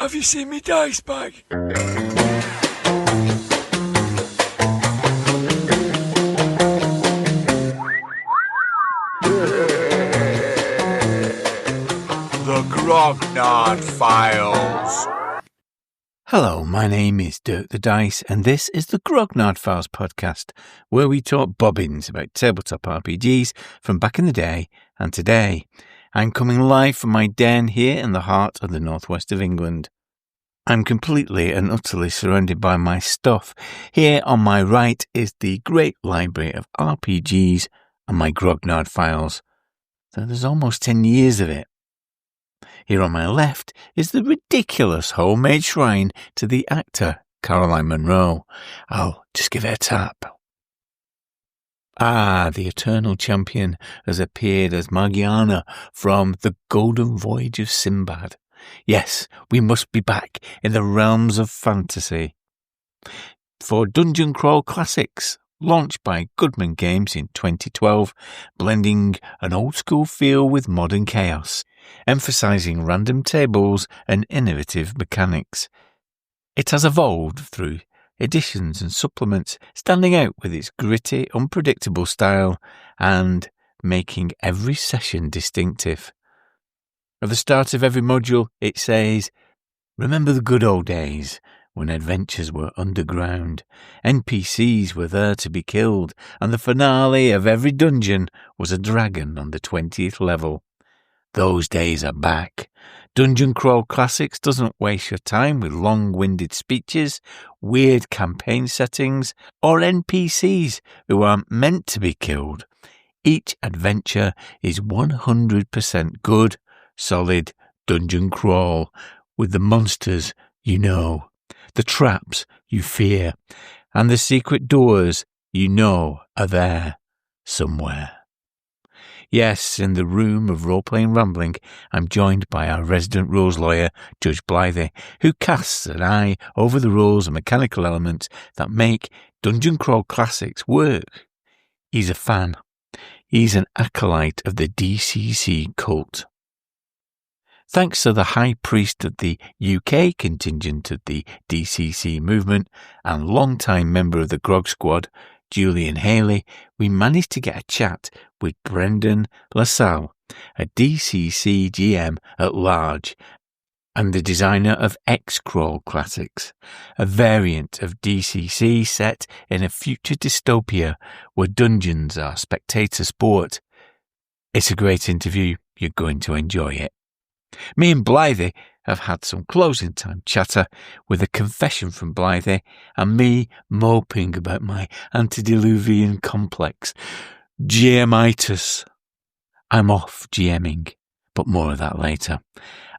Have you seen me dice bag? The Grognard Files. Hello, my name is Dirk the Dice, and this is the Grognard Files podcast, where we talk bobbins about tabletop RPGs from back in the day and today. I'm coming live from my den here in the heart of the northwest of England. I'm completely and utterly surrounded by my stuff. Here on my right is the great library of RPGs and my Grognard Files. So there's almost 10 years of it. Here on my left is the ridiculous homemade shrine to the actor Caroline Munro. I'll just give it a tap. Ah, the eternal champion has appeared as Morgiana from The Golden Voyage of Sinbad. Yes, we must be back in the realms of fantasy. For Dungeon Crawl Classics, launched by Goodman Games in 2012, blending an old-school feel with modern chaos, emphasizing random tables and innovative mechanics. It has evolved through additions and supplements, standing out with its gritty, unpredictable style and making every session distinctive. At the start of every module, it says, "Remember the good old days when adventures were underground, NPCs were there to be killed, and the finale of every dungeon was a dragon on the 20th level. Those days are back. Dungeon Crawl Classics doesn't waste your time with long-winded speeches, weird campaign settings, or NPCs who aren't meant to be killed. Each adventure is 100% good, solid dungeon crawl, with the monsters you know, the traps you fear, and the secret doors you know are there somewhere." Yes, in the room of role-playing rambling, I'm joined by our resident rules lawyer, Judge Blythy, who casts an eye over the rules and mechanical elements that make Dungeon Crawl Classics work. He's a fan. He's an acolyte of the DCC cult. Thanks to the High Priest of the UK contingent of the DCC movement and long-time member of the Grog Squad, Julian Haley, we managed to get a chat with Brendan LaSalle, a DCC GM at large and the designer of X-Crawl Classics, a variant of DCC set in a future dystopia where dungeons are spectator sport. It's a great interview. You're going to enjoy it. Me and Blythy have had some closing time chatter with a confession from Blythy and me moping about my antediluvian complex. GMitis. I'm off GMing, but more of that later.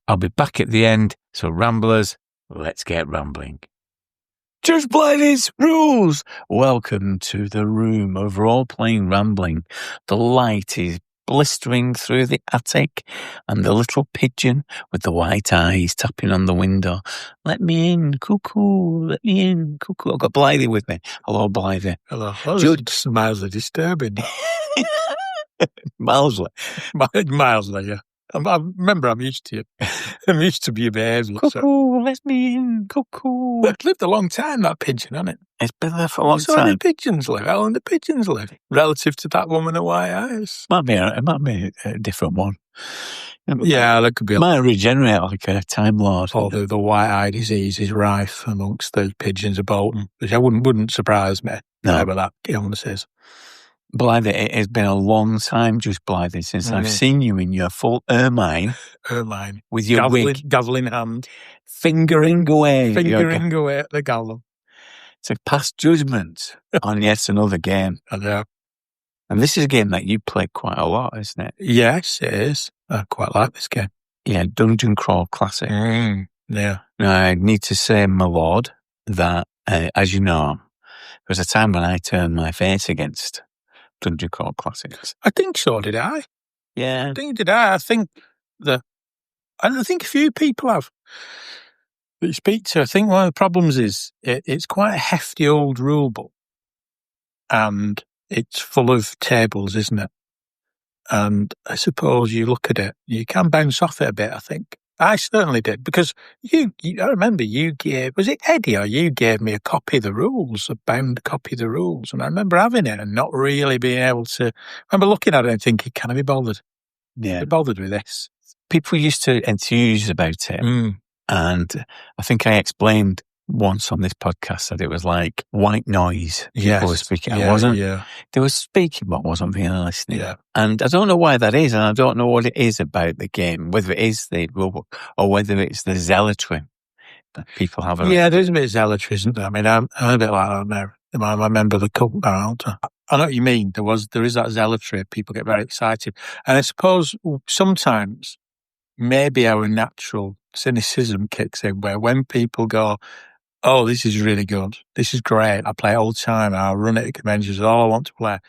I'll be back at the end, so ramblers, let's get rambling. Judge Blythy's rules! Welcome to the room of role-playing rambling. The light is blistering through the attic, and the little pigeon with the white eyes tapping on the window. Let me in, cuckoo, let me in, cuckoo. I've got Blythy with me. Hello, Blythy. Hello. Judge. Mildly disturbing. Mildly. Mildly, yeah. I remember I'm used to you. I'm used to your behaviour. Cuckoo, let me in, cuckoo. It's lived a long time, that pigeon, hasn't it? It's been there for a long So time. how do pigeons live? How long do pigeons live? Relative to that woman with white eyes. It might be a different one. Yeah, that could be. Might regenerate like a Time Lord. Although the white-eye disease is rife amongst the pigeons of Bolton, which I wouldn't surprise me. No. Whatever that illness is. Blythy, it has been a long time, just Blythy, since I've seen you in your full ermine. Ermine. With your wig. Gavel in hand. Fingering away. Fingering away at the gavel. To pass judgment on yet another game. I know. And this is a game that you play quite a lot, isn't it? Yes, it is. I quite like this game. Yeah, Dungeon Crawl Classic. Yeah. Now, I need to say, my lord, that, as you know, there was a time when I turned my face against Dungeon Crawl Classics. I think so did I. Yeah. I think a few people have that you speak to. I think one of the problems is it's quite a hefty old rule book, and it's full of tables, isn't it? And I suppose you look at it, you can bounce off it a bit, I think. I certainly did, because I remember you gave, was it Eddie, or you gave me a copy of the rules, a bound copy of the rules, and I remember having it and not really being able to, I remember looking at it and thinking, can I be bothered? Yeah. Be bothered with this? People used to enthuse about it. And I think I explained once on this podcast that it was like white noise. People were speaking. Yeah, I wasn't. Yeah. They were speaking, but I wasn't really listening. Yeah. And I don't know why that is, and I don't know what it is about the game, whether it is the rulebook or whether it's the zealotry that people have. Yeah, there's a bit of zealotry, isn't there? I mean, I'm a bit like that now. I remember the cup round. I know what you mean. There is that zealotry. People get very excited. And I suppose sometimes maybe our natural cynicism kicks in, where when people go, oh, this is really good, this is great, I play it all the time, I run it at conventions, all I want to play,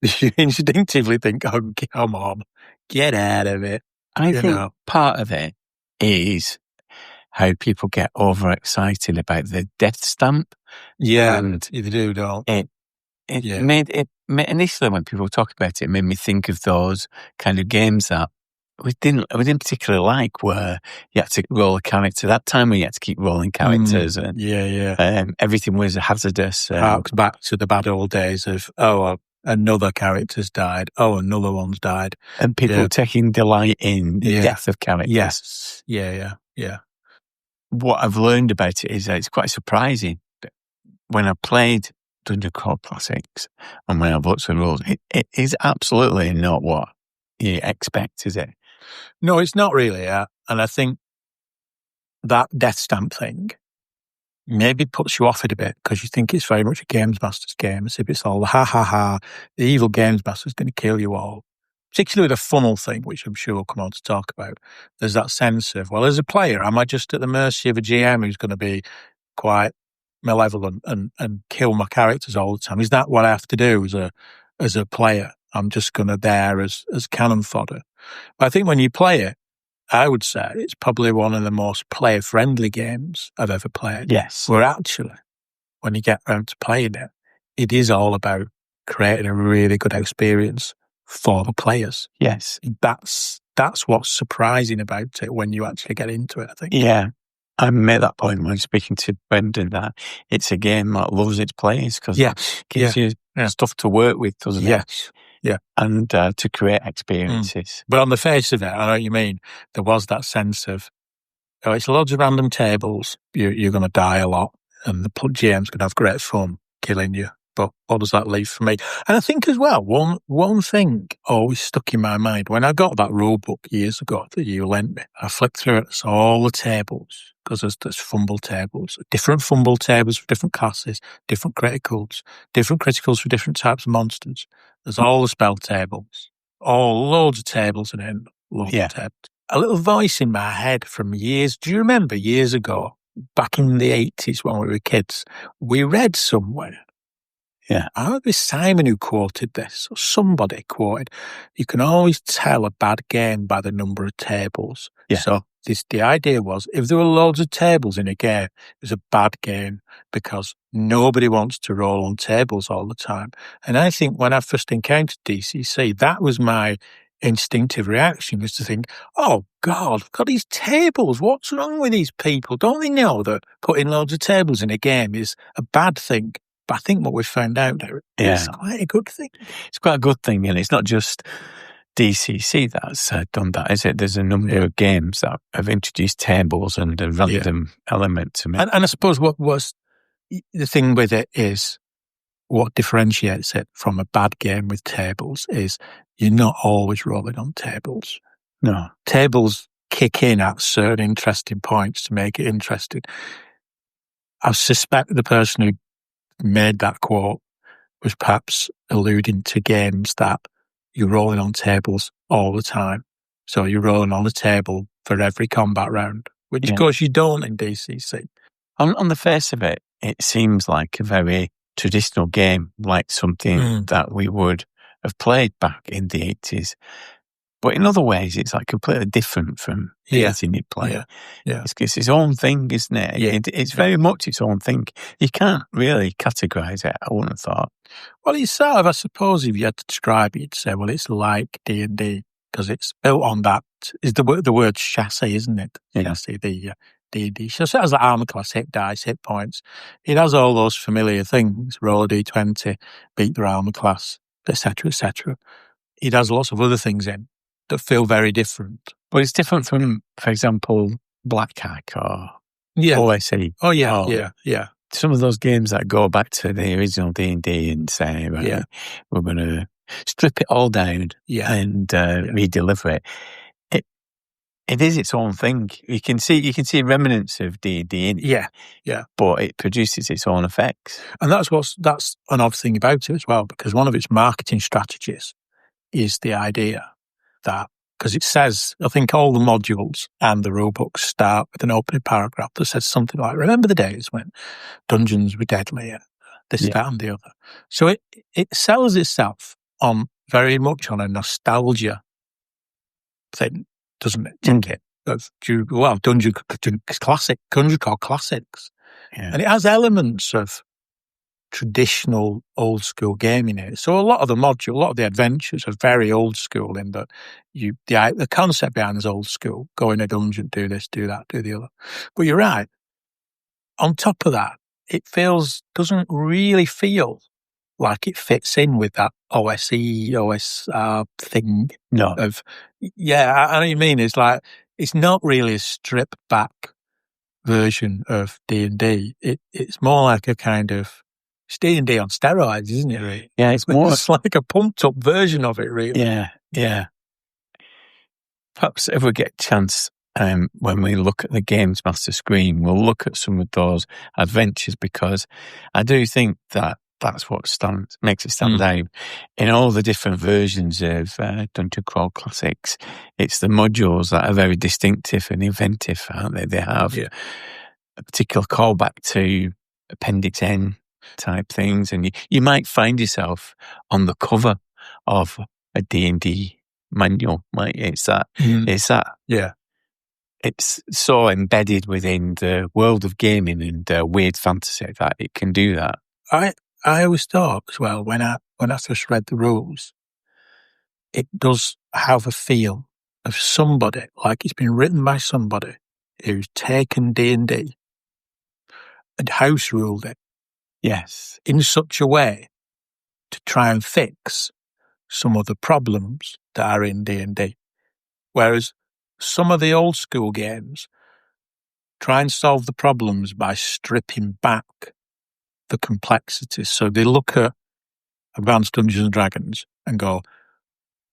you instinctively think, oh, come on, get out of it. I think part of it is how people get overexcited about the death stamp. Yeah, and they do, don't it made initially, when people talk about it, made me think of those kind of games that we didn't particularly like, where you had to roll a character. That time when you had to keep rolling characters, and everything was hazardous. Harks back to the bad old days of, another character's died, another one's died, and people taking delight in the death of characters. Yes, yeah. What I've learned about it is that it's quite surprising that when I played Dungeon Crawl Classics and when I've looked at the rules, it is absolutely not what you expect, is it? No, it's not really. And I think that death stamp thing maybe puts you off it a bit, because you think it's very much a Games Master's game, as if it's all the the evil Games Master's going to kill you all. Particularly with a funnel thing, which I'm sure we'll come on to talk about. There's that sense of, well, as a player, am I just at the mercy of a GM who's going to be quite malevolent and kill my characters all the time? Is that what I have to do as a player? I'm just going to there as cannon fodder. But I think when you play it, I would say it's probably one of the most player-friendly games I've ever played. Yes. Where actually, when you get around to playing it, it is all about creating a really good experience for the players. Yes. That's what's surprising about it when you actually get into it, I think. Yeah. I made that point when speaking to Brendan, that it's a game that loves its players, because it gives you stuff to work with, doesn't it? Yeah. And to create experiences. But on the face of it, I know what you mean. There was that sense of, it's loads of random tables. You're going to die a lot, and the GM's going to have great fun killing you. But what does that leave for me? And I think as well, one thing always stuck in my mind. When I got that rule book years ago that you lent me, I flicked through it, saw all the tables, because there's fumble tables, different fumble tables for different classes, different criticals for different types of monsters. There's all the spell tables, loads of tables, and loads of tables. A little voice in my head from years. Do you remember years ago, back in the 80s when we were kids, we read somewhere, I remember it was Simon who quoted this, or somebody quoted, you can always tell a bad game by the number of tables. Yeah. So the idea was, if there were loads of tables in a game, it was a bad game, because nobody wants to roll on tables all the time. And I think when I first encountered DCC, that was my instinctive reaction, was to think, oh God, I've got these tables. What's wrong with these people? Don't they know that putting loads of tables in a game is a bad thing? But I think what we've found out now is quite a good thing. It's quite a good thing, and it's not just DCC that's done that, is it? There's a number of games that have introduced tables and a random element to it. And I suppose what was the thing with it is, what differentiates it from a bad game with tables is you're not always rolling on tables. No. Tables kick in at certain interesting points to make it interesting. I suspect the person who made that quote was perhaps alluding to games that you're rolling on tables all the time. So you're rolling on a table for every combat round, which of course you don't in DCC. On the face of it, it seems like a very traditional game, like something that we would have played back in the 80s. But in other ways, it's like completely different from anything you play. It's its own thing, isn't it? It's very much its own thing. You can't really categorise it, I wouldn't have thought. Well, it's sort of, I suppose, if you had to describe it, you'd say, well, it's like D&D. because it's built on that. Is the word chassis, isn't it? Yeah. Chassis, the D&D. So it has the armor class, hit dice, hit points. It has all those familiar things: roll a D20, beat their armor class, etc., etc. It has lots of other things in that feel very different. But it's different from, for example, Blackjack or Yeah. OSE. Oh yeah, yeah. Some of those games that go back to the original D&D and say, right, we're going to strip it all down and re-deliver it. It is its own thing. You can see remnants of D&D in it. Yeah. But it produces its own effects. And that's an odd thing about it as well, because one of its marketing strategies is the idea that, because it says, I think all the modules and the rulebooks start with an opening paragraph that says something like, remember the days when dungeons were deadly and this, that and the other. So it sells itself on very much on a nostalgia thing, doesn't it? Ticket of dungeon called classics. Yeah. And it has elements of traditional old school gaming in it. So a lot of the adventures are very old school in that the concept behind is old school. Go in a dungeon, do this, do that, do the other. But you're right. On top of that, it doesn't really feel like it fits in with that OSR thing. No. I know what you mean. It's like, it's not really a stripped back version of D&D. It's more like a kind of, it's D&D on steroids, isn't it, really? Yeah, it's more... It's like a pumped-up version of it, really. Yeah. Perhaps if we get a chance, when we look at the Games Master screen, we'll look at some of those adventures, because I do think that's what makes it stand out. In all the different versions of Dungeon Crawl Classics, it's the modules that are very distinctive and inventive, aren't they? They have a particular callback to Appendix N type things, and you might find yourself on the cover of a D&D manual. It's that. Yeah. It's so embedded within the world of gaming and weird fantasy that it can do that. I always thought as well, when I first read the rules, it does have a feel of somebody, like it's been written by somebody who's taken D&D and house ruled it. Yes. In such a way to try and fix some of the problems that are in D&D. Whereas some of the old school games try and solve the problems by stripping back the complexities. So they look at Advanced Dungeons and Dragons and go,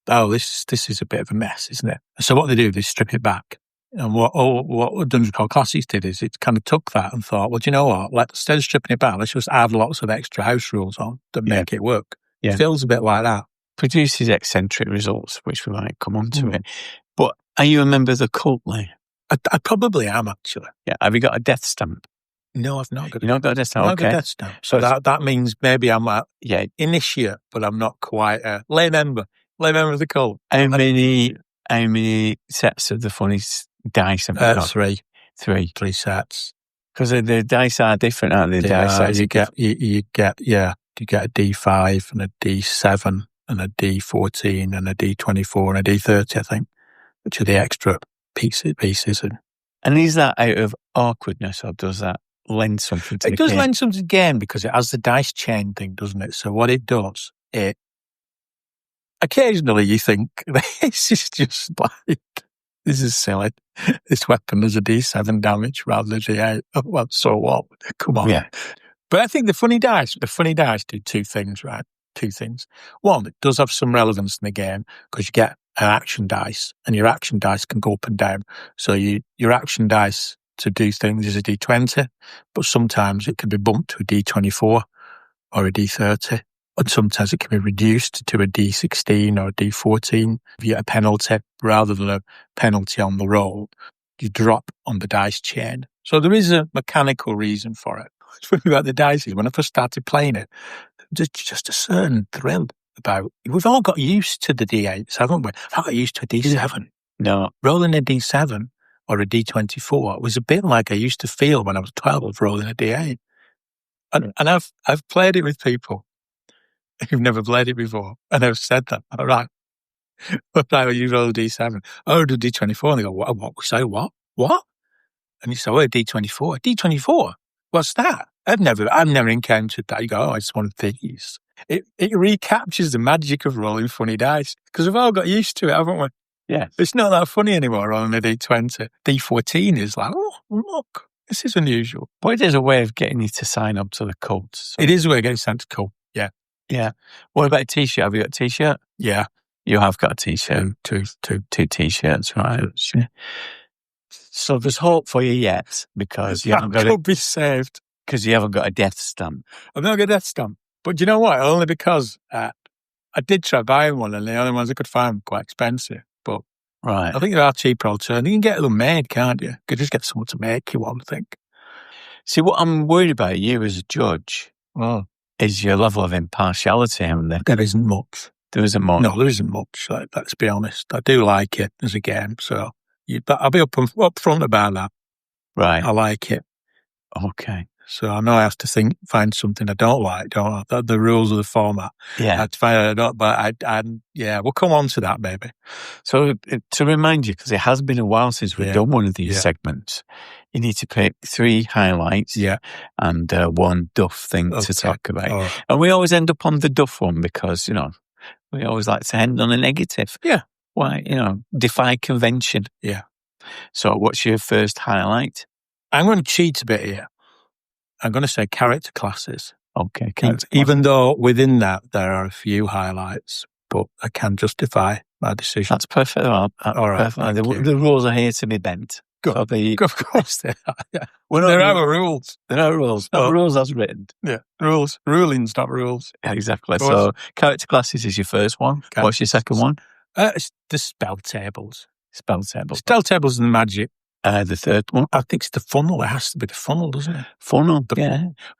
oh, this is a bit of a mess, isn't it? So what they do, they strip it back. And what Dungeon Crawl Classics did is it kind of took that and thought, well, do you know what? Instead of stripping it back, let's just add lots of extra house rules on that make it work. It feels a bit like that. Produces eccentric results, which we might come on to it. But are you a member of the cult, Lee? I probably am, actually. Yeah. Have you got a death stamp? No, I've not got You've not got a death stamp? I've not got a death stamp. So that means maybe I'm initiate, but I'm not quite a lay member of the cult. How many sets of the funny dice have you got? 3. 3. 3 sets. Because the dice are different, aren't they? You get a D5 and a D7 and a D14 and a D24 and a D30, I think, which are the extra pieces. And is that out of awkwardness, or does that lend something to the game? It does lend something to the game because it has the dice chain thing, doesn't it? So what it does, occasionally you think, this is just like, this is silly. This weapon does a D7 damage rather than D8. Well, so what? Come on. Yeah. But I think the funny dice do 2 things, right? 2 things. One, it does have some relevance in the game because you get an action dice, and your action dice can go up and down. So your action dice to do things is a D20, but sometimes it can be bumped to a D24 or a D30. And sometimes it can be reduced to a D16 or a D14 via a penalty rather than a penalty on the roll. You drop on the dice chain. So there is a mechanical reason for it. What's funny about the dice is when I first started playing it, there's just a certain thrill about, we've all got used to the D8s, haven't we? I've got used to a D7. No. Rolling a D7 or a D24 was a bit like I used to feel when I was 12 rolling a D8. And I've played it with people who've never played it before. And I've said that, all right, Like you roll a D7. Oh, the D24. And they go, what? We say, what? What? And you say, oh, D24. D24? What's that? I've never encountered that. You go, oh, it's one of these. It recaptures the magic of rolling funny dice because we've all got used to it, haven't we? Yeah. It's not that funny anymore rolling a D20. D14 is like, oh, look, this is unusual. But it is a way of getting you to sign up to the cult. So. It is a way of getting sent to cult. Yeah. Yeah. What about a T-shirt? Have you got a T-shirt? Yeah. You have got a T-shirt. Two T-shirts, right? So there's hope for you yet because you haven't got could be saved. Because you haven't got a death stamp. I've not got a death stamp. But you know what? Only because I did try buying one and the only ones I could find were quite expensive. But right. I think there are cheaper alternatives. You can get them made, can't you? You could just get someone to make you one, I think. See, what I'm worried about you as a judge is your level of impartiality. There isn't much. There isn't much? No, there isn't much. Let's be honest. I do like it as a game, so I'll be up front about that. Right. I like it. Okay. So I know I have to find something I don't like, don't I? The rules of the format. Yeah. We'll come on to that, maybe. So to remind you, because it has been a while since we've done one of these segments, you need to pick 3 highlights and one duff thing to talk about. Right. And we always end up on the duff one because, we always like to end on a negative. Yeah. Why, defy convention. Yeah. So what's your first highlight? I'm going to cheat a bit here. I'm going to say character classes. Okay. Even though within that there are a few highlights, but I can justify my decision. That's perfect. All right. The rules are here to be bent. Good. Of course they are. Yeah. There are rules. There are rules. Not rules as written. Yeah. Rules. Rulings, not rules. Yeah, exactly. So character classes is your first one. What's your second one? It's the spell tables. Spell tables. Spell tables and magic. The third one? I think it's the funnel. It has to be the funnel, doesn't it? Funnel,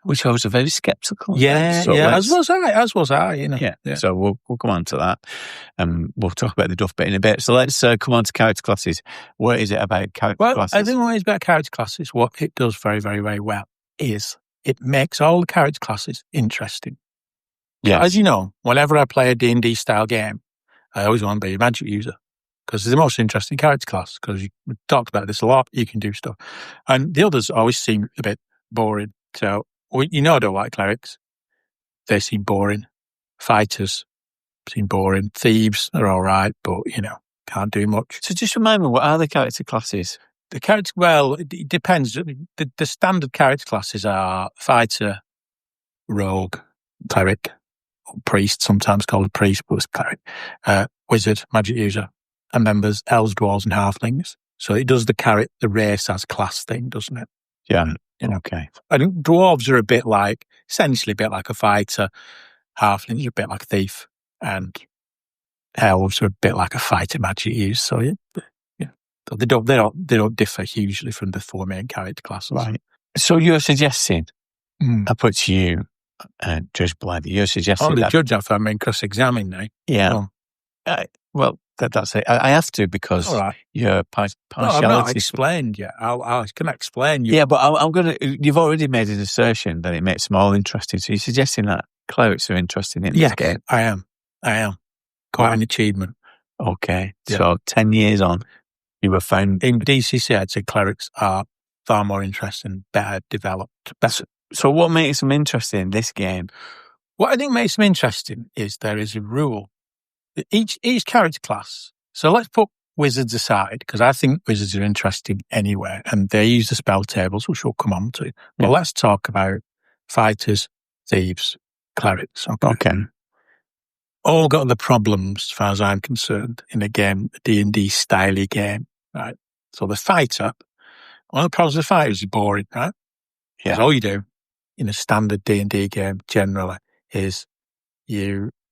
which I was very sceptical. Yeah, as was I, Yeah. So we'll come on to that. We'll talk about the duff bit in a bit. So let's come on to character classes. What is it about character classes? I think what it is about character classes, what it does very, very, very well is it makes all the character classes interesting. Yeah. So as you know, whenever I play a D&D style game, I always want to be a magic user. Because it's the most interesting character class, because we talked about this a lot, you can do stuff. And the others always seem a bit boring. So, I don't like clerics. They seem boring. Fighters seem boring. Thieves are all right, but, can't do much. So just remind me, what are the character classes? It depends. The standard character classes are fighter, rogue, cleric, or priest, sometimes called a priest, but it's cleric, wizard, magic user. And then there's elves, dwarves, and halflings. So it does the race as class thing, doesn't it? Yeah. Okay. I think dwarves are essentially a bit like a fighter. Halflings are a bit like a thief. And elves are a bit like a fighter magic use. So they don't differ hugely from the 4 main character classes. Right. So you're suggesting, I put to you, Judge Blythy, you're suggesting the judge after I'm being cross-examined now. Yeah. Well, that's it. I have to because your partiality. No, I've not explained yet. I can explain you. Yeah, but I'm going to. You've already made an assertion that it makes them all interesting. So you're suggesting that clerics are interesting in this game? I am. Quite an achievement. Okay. Yeah. So 10 years on, you were found in DCC. I'd say clerics are far more interesting, better developed. So what makes them interesting in this game? What I think makes them interesting is there is a rule. Each character class. So let's put wizards aside, because I think wizards are interesting anyway, and they use the spell tables, which we'll come on to. But let's talk about fighters, thieves, clerics. Okay. All got the problems, as far as I'm concerned, in a game, a D&D style game, right? So the fighter, one of the problems with the fighter is boring, right? Yeah. All you do in a standard D&D game generally is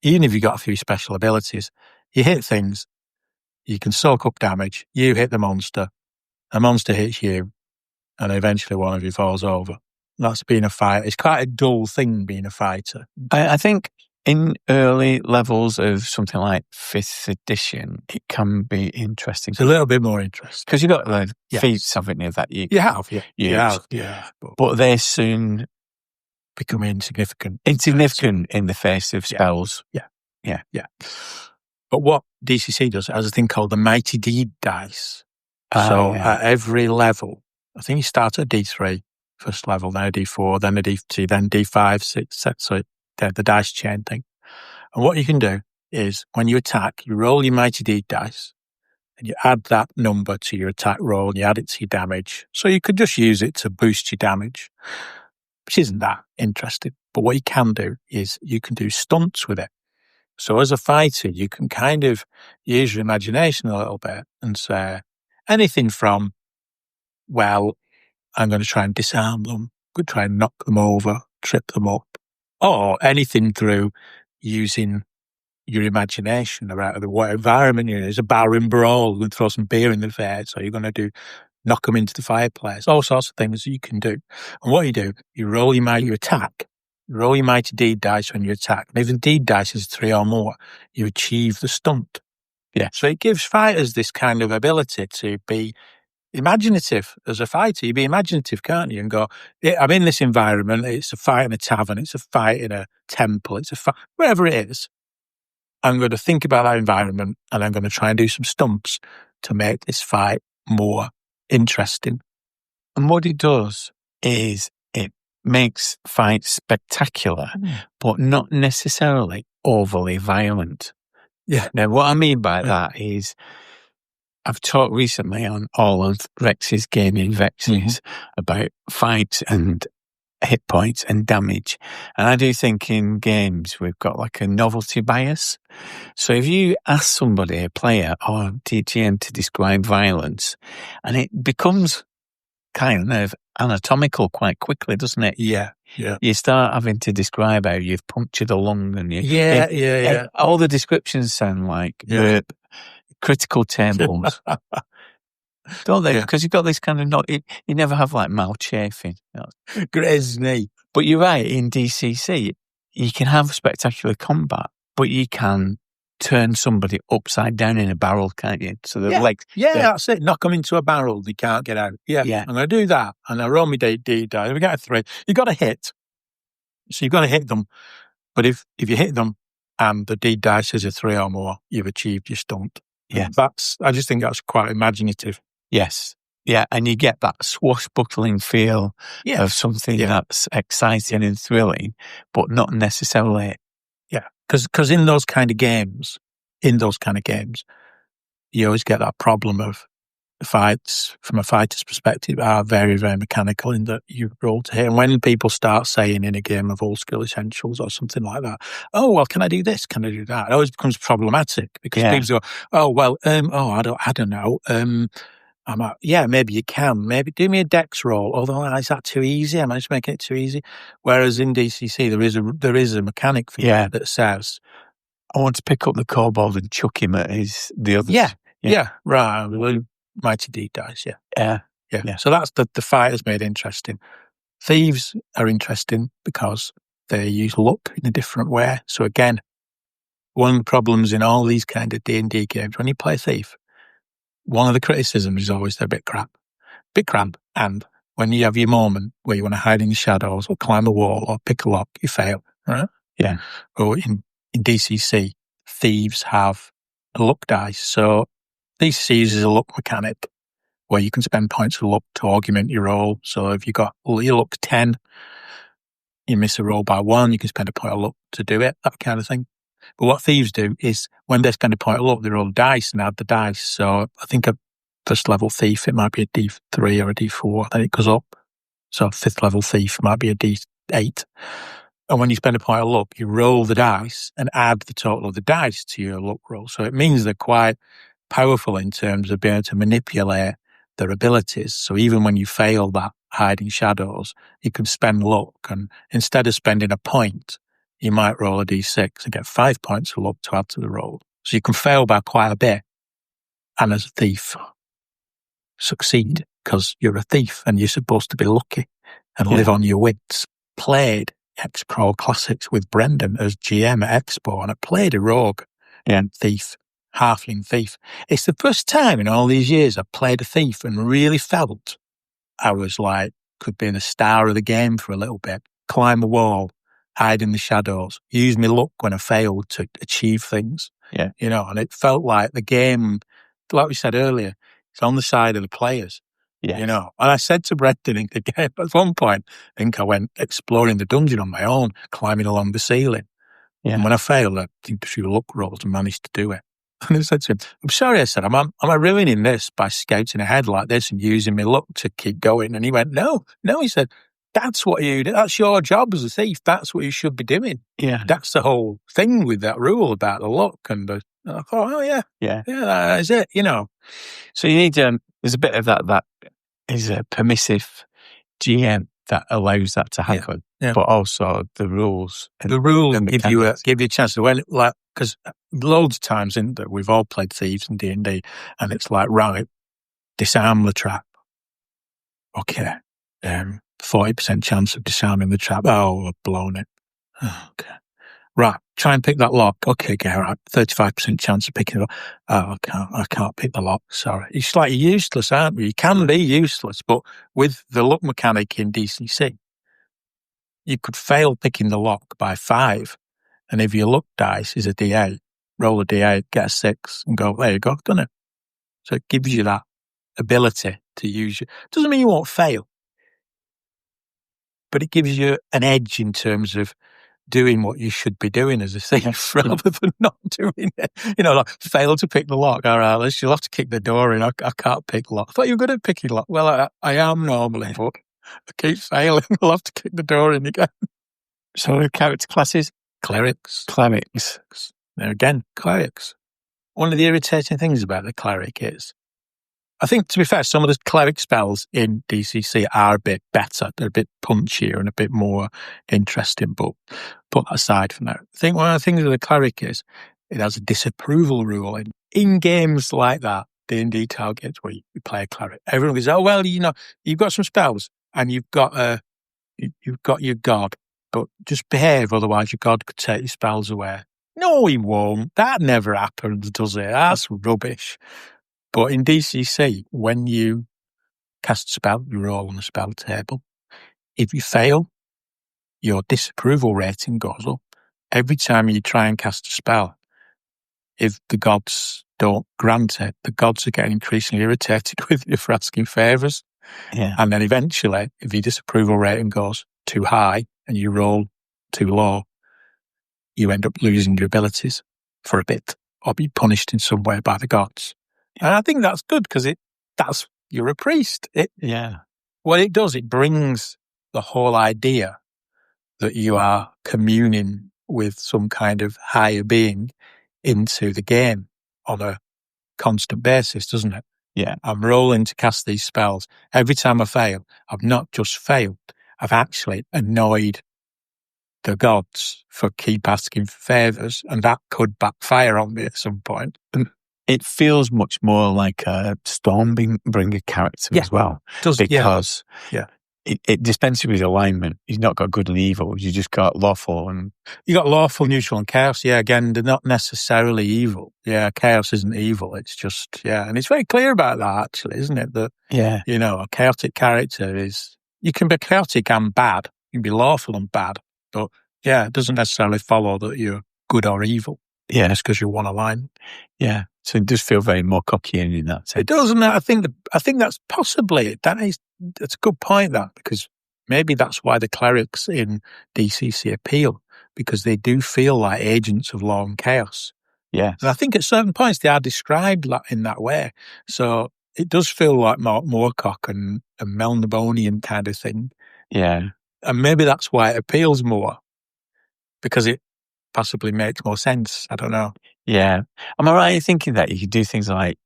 even if you've got a few special abilities, you hit things, you can soak up damage, you hit the monster hits you, and eventually one of you falls over. That's being a fighter. It's quite a dull thing being a fighter. I think in early levels of something like 5th edition, it can be interesting. It's a little bit more interesting. Because you've got feats, haven't you, that you have. But they soon become insignificant in the face of spells. Yeah. But what DCC does has a thing called the Mighty Deed dice. So at every level, I think you start at D3, first level, then a D4, then a D2, then D5, 6, so the dice chain thing. And what you can do is when you attack, you roll your Mighty Deed dice and you add that number to your attack roll, and you add it to your damage. So you could just use it to boost your damage, which isn't that interesting. But what you can do is you can do stunts with it. So as a fighter, you can kind of use your imagination a little bit and say anything from, well, I'm going to try and disarm them, I'm going to try and knock them over, trip them up, or anything through using your imagination about what environment you're in. There's a barroom brawl, you're going to throw some beer in the face, or you're going to knock them into the fireplace, all sorts of things you can do. And what you do, you roll your attack. You roll your Mighty Deed dice when you attack. And if the deed dice is 3 or more, you achieve the stunt. Yeah. So it gives fighters this kind of ability to be imaginative as a fighter. You be imaginative, can't you? And go, I'm in this environment. It's a fight in a tavern. It's a fight in a temple. It's a fight, wherever it is. I'm going to think about that environment and I'm going to try and do some stunts to make this fight more interesting. And what it does is it makes fights spectacular, but not necessarily overly violent. Yeah. Now, what I mean by that is I've talked recently on all of Rex's gaming vexes about fights and hit points and damage. And I do think in games we've got like a novelty bias. So if you ask somebody, a player or DTM, to describe violence, and it becomes kind of anatomical quite quickly, doesn't it? Yeah. You start having to describe how you've punctured a lung and Yeah. all the descriptions sound like critical tables. Don't they? Because you've got this kind of you never have like mouth chafing. Grisney. But you're right, in DCC, you can have spectacular combat, but you can turn somebody upside down in a barrel, can't you? So the legs. Yeah, that's it. Knock them into a barrel, they can't get out. Yeah. I'm going to do that. And I roll my D die. We get a 3. You've got to hit. So you've got to hit them. But if you hit them and the D dice is a 3 or more, you've achieved your stunt. Yeah. I just think that's quite imaginative. Yes. Yeah, and you get that swashbuckling feel of something that's exciting and thrilling, but not necessarily. Yeah, because in those kind of games, you always get that problem of fights, from a fighter's perspective, are very, very mechanical in that you roll to hit. And when people start saying in a game of All Skill Essentials or something like that, oh, well, can I do this? Can I do that? It always becomes problematic because people go, oh, well, I don't know. Maybe you can. Maybe do me a dex roll. Although, is that too easy? Am I just making it too easy? Whereas in DCC, there is a mechanic for you that says, I want to pick up the kobold and chuck him at the others. Yeah. Right. Well, Mighty Deed dice. Yeah. So that's the fight has made interesting. Thieves are interesting because they use luck in a different way. So again, one of the problems in all these kind of D&D games, when you play Thief, one of the criticisms is always they're a bit crap. And when you have your moment where you want to hide in the shadows or climb a wall or pick a lock, you fail, right? Yeah. Or in DCC, thieves have a luck dice. So DCC uses a luck mechanic where you can spend points of luck to augment your roll. So if you got your luck 10, you miss a roll by 1, you can spend a point of luck to do it, that kind of thing. But what thieves do is when they spend a point of luck, they roll dice and add the dice. So I think a first level thief, it might be a D3 or a D4, then it goes up. So a fifth level thief might be a D8. And when you spend a point of luck, you roll the dice and add the total of the dice to your luck roll. So it means they're quite powerful in terms of being able to manipulate their abilities. So even when you fail that hiding shadows, you can spend luck. And instead of spending a point, you might roll a D6 and get 5 points of luck to add to the roll. So you can fail by quite a bit. And as a thief, succeed because you're a thief and you're supposed to be lucky and live on your wits. Played X-Pro Classics with Brendan as GM at Expo, and I played a rogue and thief, halfling thief. It's the first time in all these years I've played a thief and really felt I was like, could be the star of the game for a little bit. Climb the wall, hide in the shadows, use my luck when I failed to achieve things. Yeah. And it felt like the game, like we said earlier, it's on the side of the players. Yes. And I said to Brendan in the game at one point, I think I went exploring the dungeon on my own, climbing along the ceiling. Yeah. And when I failed, I did a few luck rolls and managed to do it. And I said to him, I'm sorry, I said, am I ruining this by scouting ahead like this and using my luck to keep going? And he went, no, he said, that's what you do. That's your job as a thief. That's what you should be doing. Yeah. That's the whole thing with that rule about the luck. And I thought, oh, yeah, that is it, So you need, there's a bit of that is a permissive GM that allows that to happen, but also the rules. The rules give you a chance to because loads of times we've all played thieves in D&D, and it's like, right, disarm the trap. Okay, 40% chance of disarming the trap. Oh, I've blown it. Okay, right, try and pick that lock. Okay, right, 35% chance of picking it up. Oh, I can't pick the lock. Sorry, it's like you're useless, aren't you? You can be useless, but with the luck mechanic in DCC, you could fail picking the lock by 5. And if your luck dice is a D8, roll a D8, get a 6, and go, there you go, done it. So it gives you that ability to use doesn't mean you won't fail, but it gives you an edge in terms of doing what you should be doing as a thief rather than not doing it. Like fail to pick the lock. All right, you'll have to kick the door in. I can't pick the lock. I thought you were good at picking lock. Well, I am normally, but I keep failing. I'll have to kick the door in again. So the character classes? Clerics. There again, clerics. One of the irritating things about the cleric is, I think, to be fair, some of the cleric spells in DCC are a bit better. They're a bit punchier and a bit more interesting, but put that aside for now. I think one of the things with the cleric is it has a disapproval rule. In games like that, D&D targets where you play a cleric, everyone goes, oh, well, you've got some spells and you've got your god, but just behave, otherwise your god could take your spells away. No, he won't. That never happens, does it? That's rubbish. But in DCC, when you cast a spell, you roll on the spell table. If you fail, your disapproval rating goes up. Every time you try and cast a spell, if the gods don't grant it, the gods are getting increasingly irritated with you for asking favours. Yeah. And then eventually, if your disapproval rating goes too high and you roll too low, you end up losing your abilities for a bit or be punished in some way by the gods. And I think that's good because you're a priest. What it does, it brings the whole idea that you are communing with some kind of higher being into the game on a constant basis, doesn't it? Yeah. I'm rolling to cast these spells. Every time I fail, I've not just failed, I've actually annoyed the gods for keep asking for favours, and that could backfire on me at some point. It feels much more like a Stormbringer character as well. Because it dispenses with alignment. You've not got good and evil. You just got lawful. And you got lawful, neutral, and chaos. Yeah, again, they're not necessarily evil. Yeah, chaos isn't evil. It's just, and it's very clear about that, actually, isn't it? That, a chaotic character is, you can be chaotic and bad. You can be lawful and bad. But, it doesn't necessarily follow that you're good or evil. Yeah. Just because you're one alignment. Yeah. So it does feel very more Cockian in that sense. It does, and I think that's possibly that's a good point, that, because maybe that's why the clerics in DCC appeal, because they do feel like agents of law and chaos. Yeah, and I think at certain points they are described in that way. So it does feel like Moorcock and a Melnibonian kind of thing. Yeah, and maybe that's why it appeals more, because it possibly makes more sense. I don't know. Yeah. Am I right in thinking that you could do things like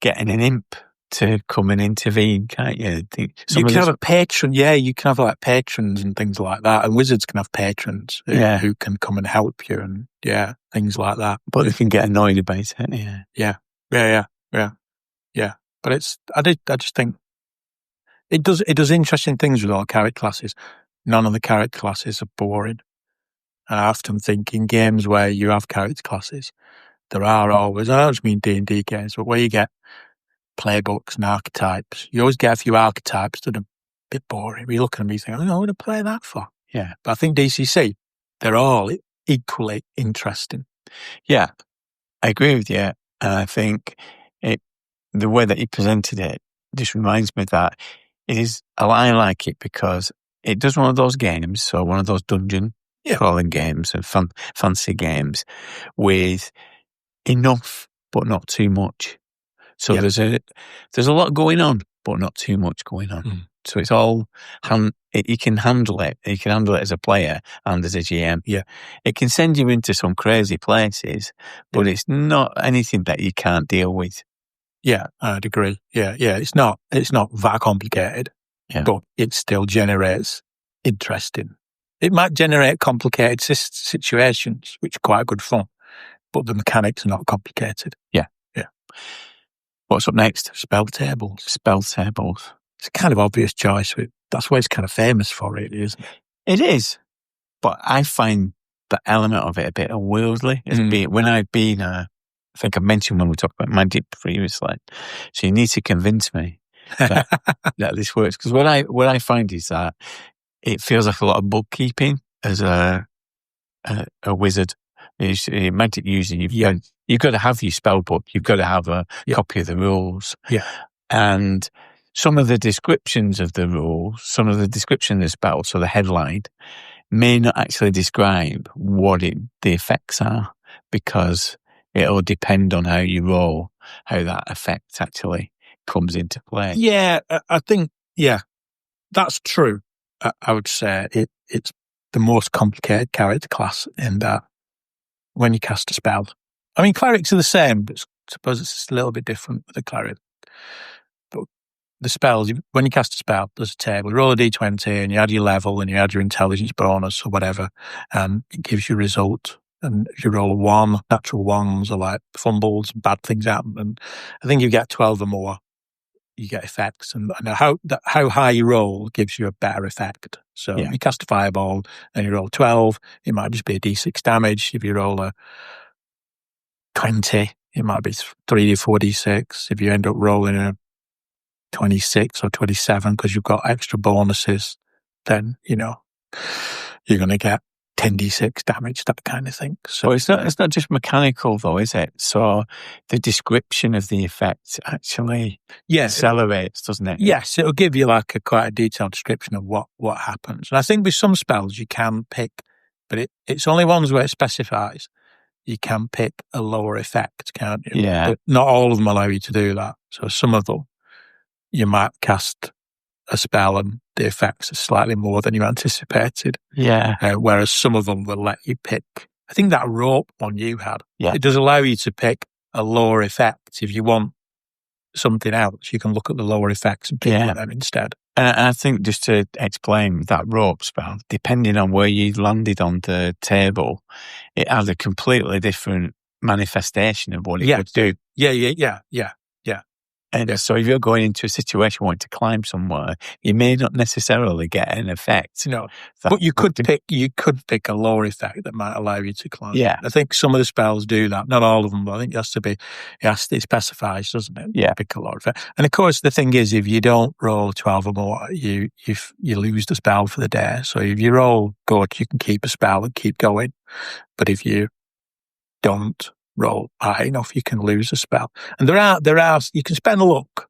getting an imp to come and intervene, can't you? You can have a patron. Yeah, you can have like patrons and things like that. And wizards can have patrons who can come and help you and things like that. But they can get annoyed about it. Yeah. But I just think it does interesting things with all character classes. None of the character classes are boring. And I often think in games where you have character classes, there are always, I don't just mean D&D games, but where you get playbooks and archetypes, you always get a few archetypes that are a bit boring. You look at them and you think, I don't know what to play that for. Yeah. But I think DCC, they're all equally interesting. Yeah. I agree with you. And I think the way that you presented it just reminds me that I like it because it does one of those games, so one of those dungeon crawling games and fancy games with enough but not too much. So there's a lot going on, but not too much going on. So it's all you can handle it. You can handle it as a player and as a GM. Yeah, it can send you into some crazy places, but it's not anything that you can't deal with. Yeah, I'd agree. Yeah. It's not that complicated, but it still generates interesting. It might generate complicated situations, which are quite good fun, but the mechanics are not complicated. Yeah. What's up next? Spell tables. Spell tables. It's a kind of obvious choice. That's why it's kind of famous for it, isn't it? It is. But I find the element of it a bit unwieldy. When I've been, I think I mentioned when we talked about magic previously, so you need to convince me that this works. Because what I find is that it feels like a lot of bookkeeping as a wizard. Magic user, you've got to have your spell book. You've got to have a copy of the rules. Yeah. And some of the descriptions of the rules, some of the description of the spell, so the headline, may not actually describe what the effects are, because it'll depend on how you roll, how that effect actually comes into play. Yeah, I think, that's true. I would say it's the most complicated character class in that when you cast a spell. I mean, clerics are the same, but I suppose it's just a little bit different with a cleric. But the spells, when you cast a spell, there's a table. You roll a d20 and you add your level and you add your intelligence bonus or whatever, and it gives you a result. And if you roll a 1, natural ones are like fumbles, bad things happen. And I think you get 12 or more, you get effects. And how high you roll gives you a better effect. So if you cast a fireball and you roll 12, it might just be a d6 damage. If you roll a 20, it might be 3 or 4 d6. If you end up rolling a 26 or 27 because you've got extra bonuses, then, you're going to get 10d6 damage, that kind of thing. So it's not just mechanical though, is it? So the description of the effect actually accelerates, doesn't it? Yes, it'll give you like quite a detailed description of what happens. And I think with some spells you can pick, but it's only ones where it specifies. You can pick a lower effect, can't you? Yeah. But not all of them allow you to do that. So some of them, you might cast a spell and the effects are slightly more than you anticipated. Yeah. Whereas some of them will let you pick. I think that rope one you had, it does allow you to pick a lower effect. If you want something else, you can look at the lower effects and pick one of them instead. And I think just to explain that rope spell, depending on where you landed on the table, it has a completely different manifestation of what it would do. Yeah. And so if you're going into a situation wanting to climb somewhere, you may not necessarily get an effect. No, but you could pick a lower effect that might allow you to climb. Yeah. I think some of the spells do that. Not all of them, but I think it specifies, doesn't it? Yeah. Pick a lower effect. And of course, the thing is, if you don't roll 12 or more, you lose the spell for the day. So if you roll good, you can keep a spell and keep going. But if you don't roll high enough, you can lose a spell. And there are you can spend luck,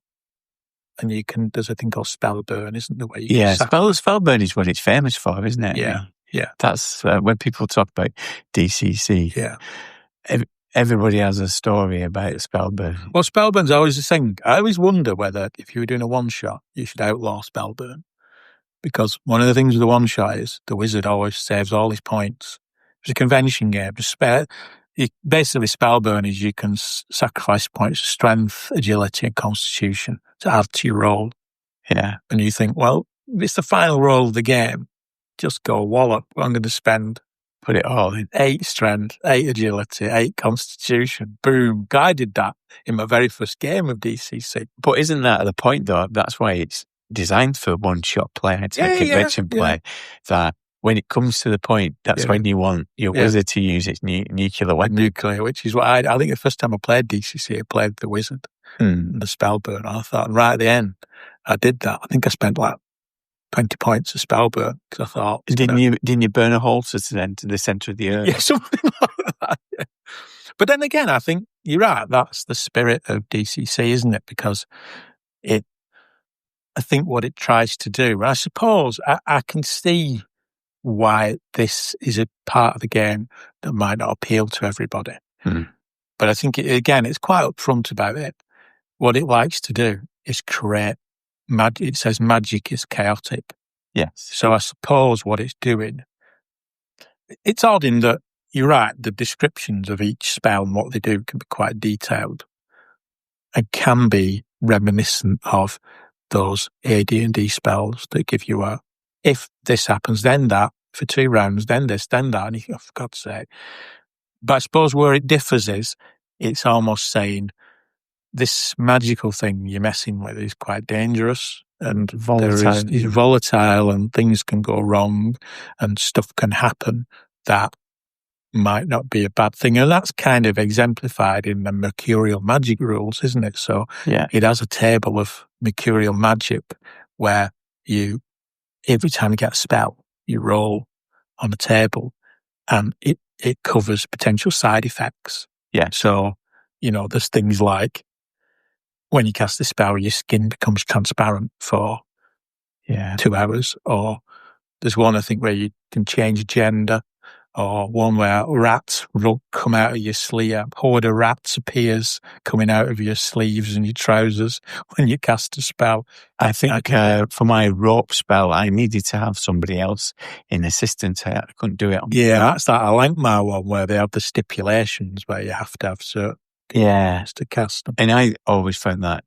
and there's a thing called spell burn, isn't there? Spell burn is what it's famous for, isn't it? Yeah. That's when people talk about DCC. Yeah. Everybody has a story about spell burn. Well, spell burn's always a thing. I always wonder whether if you were doing a one shot, you should outlaw spell burn, because one of the things with the one shot is the wizard always saves all his points. It's a convention game. Basically, spell burn is you can sacrifice points of strength, agility, and constitution to add to your roll. Yeah. And you think, well, if it's the final roll of the game, just go wallop. I'm going to put it all in 8 strength, 8 agility, 8 constitution. Boom. I did that in my very first game of DCC. But isn't that the point, though? That's why it's designed for one-shot play, convention play, that when it comes to the point, that's when you want your wizard to use its nuclear weapon. Nuclear, which is what I think the first time I played DCC, I played the wizard, the spell burn. I thought, right at the end, I did that. I think I spent like 20 points of spell burn because I thought... Didn't you burn a hole to the center of the earth? Yeah, something like that. But then again, I think you're right. That's the spirit of DCC, isn't it? Because I think what it tries to do, I suppose I can see why this is a part of the game that might not appeal to everybody. But I think, again, it's quite upfront about it. What it likes to do is create magic. It says magic is chaotic. Yes. So I suppose what it's doing, it's odd in that, you're right, the descriptions of each spell and what they do can be quite detailed and can be reminiscent of those AD&D spells that give you if this happens, then that, for 2 rounds, then this, then that, and you think, oh, for God's sake. But I suppose where it differs is, it's almost saying, this magical thing you're messing with is quite dangerous and Volatile. is volatile and things can go wrong and stuff can happen that might not be a bad thing. And that's kind of exemplified in the mercurial magic rules, isn't it? So it has a table of mercurial magic where every time you get a spell, you roll on a table and it covers potential side effects. Yeah. So, there's things like when you cast the spell, your skin becomes transparent for 2 hours. Or there's one, I think, where you can change gender, or one where rats will come out of your sleeve. A horde of rats appears coming out of your sleeves and your trousers when you cast a spell. I think for my rope spell, I needed to have somebody else in assistance. I couldn't do it. That's that Alankmar one where they have the stipulations where you have to have certain to cast them. And I always found that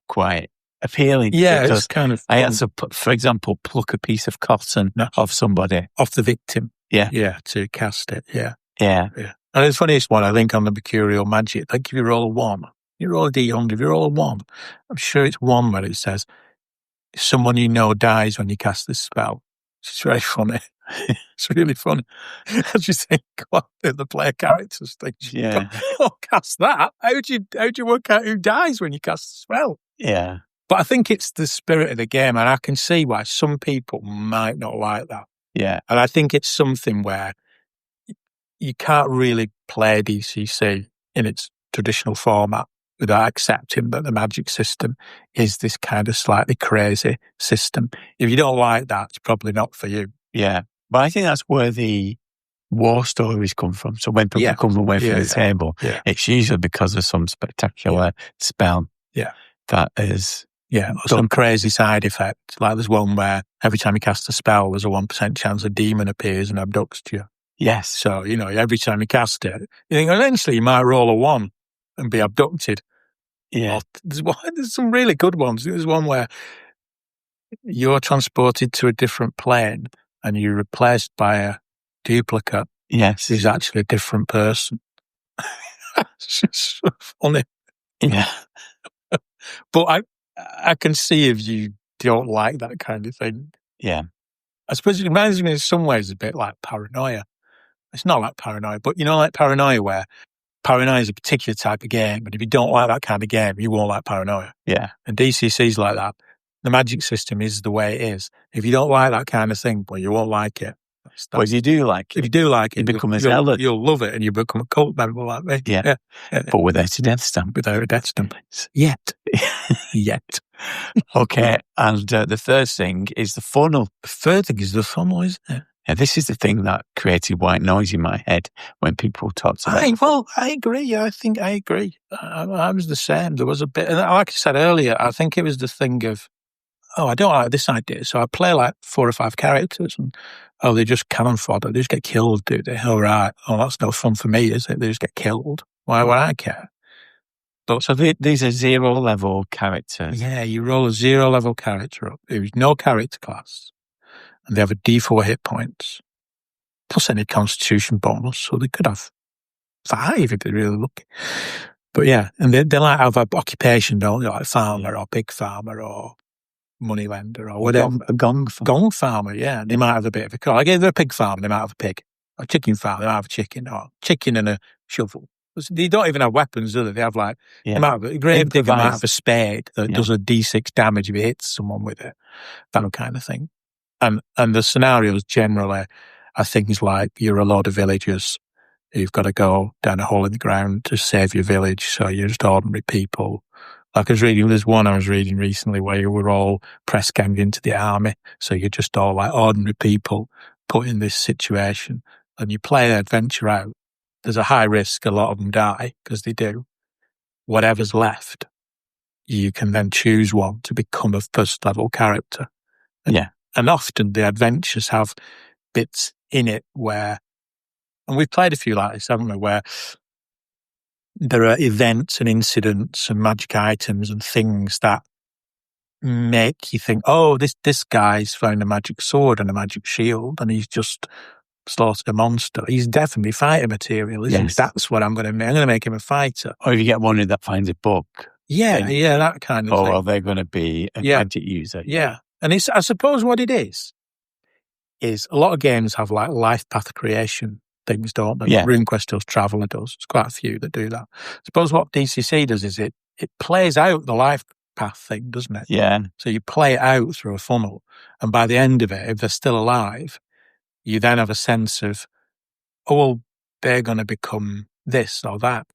quite appealing. Yeah, it's kind of fun. I had to, for example, pluck a piece of cotton off somebody. Off the victim. Yeah. Yeah, to cast it. Yeah. Yeah. And the funniest one, I think, on the mercurial magic, like if you roll a 1, you roll a D100, if you roll a 1, I'm sure it's 1 where it says, someone you know dies when you cast this spell. It's very funny. It's really funny. As you think, what the player characters think. Yeah. Oh, cast that? How'd you work out who dies when you cast the spell? Yeah. But I think it's the spirit of the game, and I can see why some people might not like that. Yeah. And I think it's something where you can't really play DCC in its traditional format without accepting that the magic system is this kind of slightly crazy system. If you don't like that, it's probably not for you. Yeah. But I think that's where the war stories come from. So when people come away from the table, it's usually because of some spectacular spell. Yeah. That is... Yeah, some crazy side effect. Like there's one where every time you cast a spell, there's a 1% chance a demon appears and abducts you. Yes. So, every time you cast it, you think eventually you might roll a 1 and be abducted. Yeah. Or there's some really good ones. There's one where you're transported to a different plane and you're replaced by a duplicate. Yes. Who's actually a different person. It's just so funny. Yeah. But I can see if you don't like that kind of thing. Yeah. I suppose it reminds me in some ways a bit like paranoia. It's not like paranoia, but like paranoia where paranoia is a particular type of game, but if you don't like that kind of game, you won't like paranoia. Yeah. And DCC's like that. The magic system is the way it is. If you don't like that kind of thing, well, you won't like it. But if you do like it, if you do like it, you become a zealot. You'll love it and you become a cult member like me. Yeah. But without a death stamp. Without a death stamp. Yet. Yet. Okay. And the third thing is the funnel. The third thing is the funnel, isn't it? Yeah, this is the thing that created white noise in my head when people talked about it. Well, I agree. I think I agree. I was the same. There was a bit, and like I said earlier, I think it was the thing of, I don't like this idea. So I play like 4 or 5 characters and, they just cannon fodder. They just get killed, do they? Oh, right. Oh, that's no fun for me, is it? They just get killed. Why would I care? But so these are 0 level characters. Yeah, you roll a 0 level character up. There's no character class. And they have a D4 hit points. Plus any constitution bonus. So they could have 5 if they're really lucky. But yeah, and they like have an occupation, don't they? Like farmer or pig farmer or moneylender or whatever. A gong farmer, yeah. They might have a bit of a car. Like if they're a pig farmer, they might have a pig. Or a chicken farmer, they might have a chicken. Or chicken and a shovel. They don't even have weapons, do they? They have like, they might have a grave digger might have a spade that does a D6 damage if it hits someone with it. That kind of thing. And the scenarios generally are things like you're a load of villagers You've got to go down a hole in the ground to save your village. So you're just ordinary people. Like there's one I was reading recently where you were all press ganged into the army. So you're just all like ordinary people put in this situation, and you play the adventure out. There's a high risk a lot of them die, because they do. Whatever's left, you can then choose one to become a first level character. And often the adventures have bits in it where, and we've played a few like this, haven't we, where there are events and incidents and magic items and things that make you think, oh, this guy's found a magic sword and a magic shield and he's just slaughtered a monster. He's definitely fighter material, isn't he? That's what I'm going to make. I'm going to make him a fighter. Or if you get one that finds a book. Yeah, that kind of thing. Oh, well, they're going to be a magic user. Yeah. And it's, I suppose what it is a lot of games have like life path creation things, don't they? RuneQuest does, Traveller does. There's quite a few that do that. I suppose what DCC does is it plays out the life path thing, doesn't it? Yeah. So you play it out through a funnel, and by the end of it, if they're still alive, you then have a sense of, oh, well, they're going to become this or that.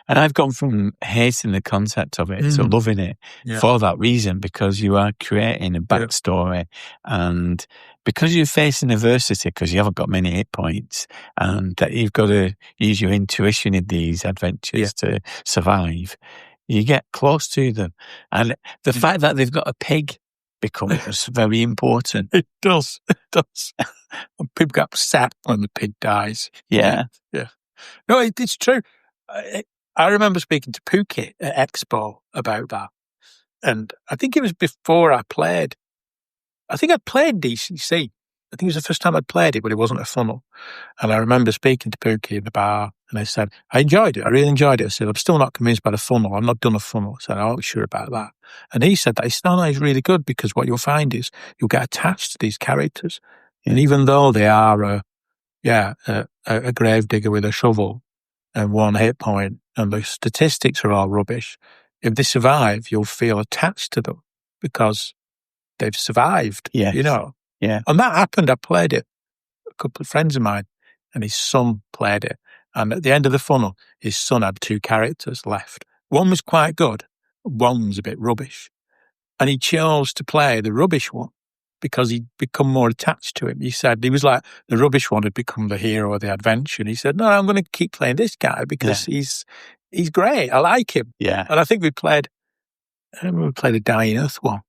And I've gone from hating the concept of it to loving it for that reason, because you are creating a backstory and because you're facing adversity, because you haven't got many hit points, and that you've got to use your intuition in these adventures to survive, you get close to them. And the fact that they've got a pig becomes very important. It does. And people get upset when the pig dies. Yeah. No, it's true. I remember speaking to Pookie at Expo about that. And I think it was before I played. I think I'd played DCC. I think it was the first time I'd played it, but it wasn't a funnel. And I remember speaking to Pookie in the bar, and I said, I enjoyed it. I really enjoyed it. I said, I'm still not convinced by the funnel. I've not done a funnel. I said, I'm not sure about that. And he said that it's really good, because what you'll find is you'll get attached to these characters. And even though they are a gravedigger with a shovel and one hit point, and the statistics are all rubbish, if they survive, you'll feel attached to them because they've survived, you know. Yeah. And that happened. I played it. A couple of friends of mine and his son played it. And at the end of the funnel, his son had 2 characters left. One was quite good. One was a bit rubbish. And he chose to play the rubbish one because he'd become more attached to him. He said he was like, the rubbish one had become the hero of the adventure. And he said, no, I'm going to keep playing this guy because he's great. I like him. Yeah. And I think we played a Dying Earth one.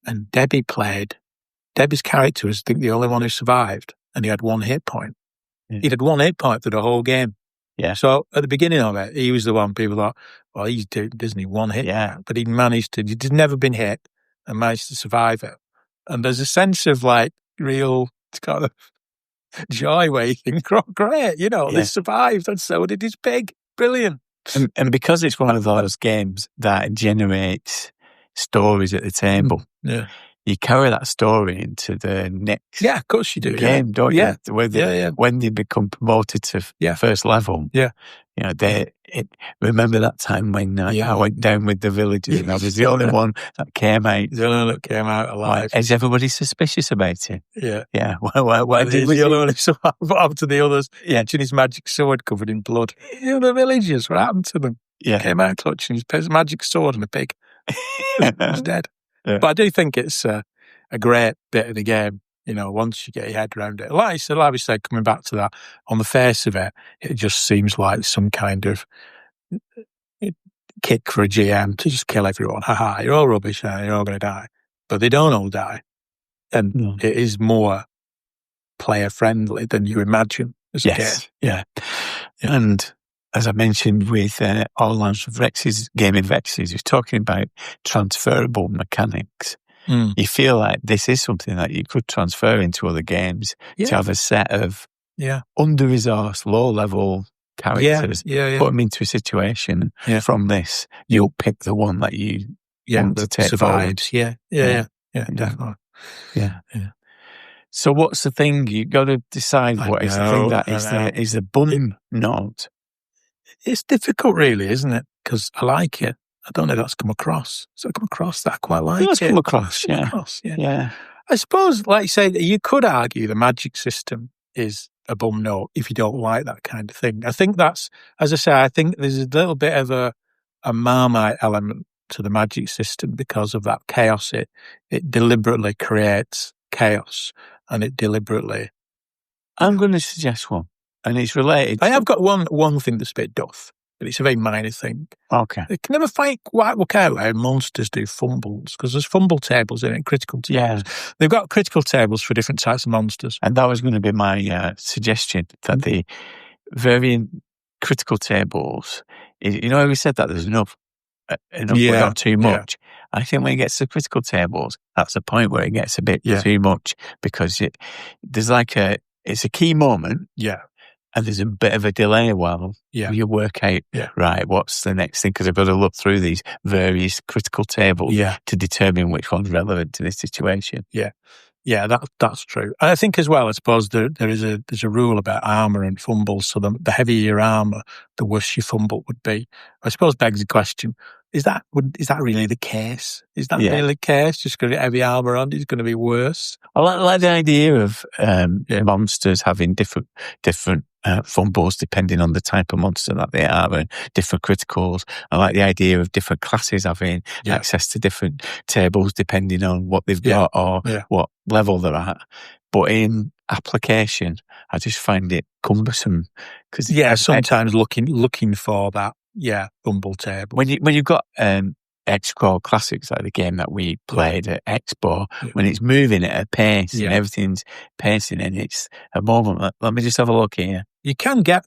And Debbie's character was, I think, the only one who survived. And he had 1 hit point. Yeah. He had 1 hit point for the whole game. Yeah. So at the beginning of it, he was the one people thought, well, he's doing, doesn't he, 1 hit? Yeah. But he'd never been hit and managed to survive it. And there's a sense of like real kind of joy where you think, oh, great, you know, they survived and so did his pig. Brilliant. And because it's one of those games that generates stories at the table, you carry that story into the next of course you do, game, don't you? When they become promoted to first level. Yeah. You know, remember that time when I went down with the villagers and I was the only one that came out. The only one that came out alive. Is everybody suspicious about it? Yeah. Yeah. Why did the other one? What happened to the others? Yeah. Clutching his magic sword covered in blood. The other villagers, what happened to them? Yeah. Came out clutching his magic sword and a pig. He was dead. Yeah. But I do think it's a great bit of the game, you know, once you get your head around it. Like we said, coming back to that, on the face of it, it just seems like some kind of kick for a GM to just kill everyone. Ha, you're all rubbish, you're all going to die. But they don't all die. And it is more player-friendly than you imagine as a game. Yeah. And as I mentioned with All Lands of Rex's Gaming Vexes, you're talking about transferable mechanics. You feel like this is something that you could transfer into other games to have a set of under-resourced, low-level characters. Put them into a situation. From this, you'll pick the one that you want to take survives. Forward. Yeah, definitely. Yeah. So what's the thing? You've got to decide what is the thing that is the bum note. It's difficult, really, isn't it? Because I like it. I don't know if that's come across. Does that come across that I quite like it? It's come across, yeah. I suppose, like you say, you could argue the magic system is a bum note if you don't like that kind of thing. I think that's, as I say, I think there's a little bit of a Marmite element to the Magic system because of that chaos. It deliberately creates chaos, and it deliberately. I'm going to suggest one, and it's related. I have got one thing that's a bit duff, but it's a very minor thing. Okay. I can never quite work out how monsters do fumbles, because there's fumble tables in it, critical tables. Yeah. They've got critical tables for different types of monsters. And that was going to be my suggestion, that the very critical tables, you know, we said that there's enough, but not too much. I think when it gets to critical tables, that's the point where it gets a bit too much, because there's like it's a key moment. Yeah. And there's a bit of a delay while you work out, right, what's the next thing? Because I've got to look through these various critical tables to determine which one's relevant to this situation. Yeah, that's true. And I think as well, I suppose there's a rule about armour and fumbles. So the heavier your armour, the worse your fumble would be. I suppose begs the question: is that really the case? Is that really the case? Just because you have heavy armour on, it's going to be worse. I like the idea of monsters having different fumbles depending on the type of monster that they are, and different criticals. I like the idea of different classes having access to different tables depending on what they've got or what level they're at. But in application, I just find it cumbersome. Cause sometimes looking for that fumble table. When you've got X-Crawl Classics, like the game that we played at Expo, when it's moving at a pace and everything's pacing, and it's a moment. Let me just have a look here. You can get.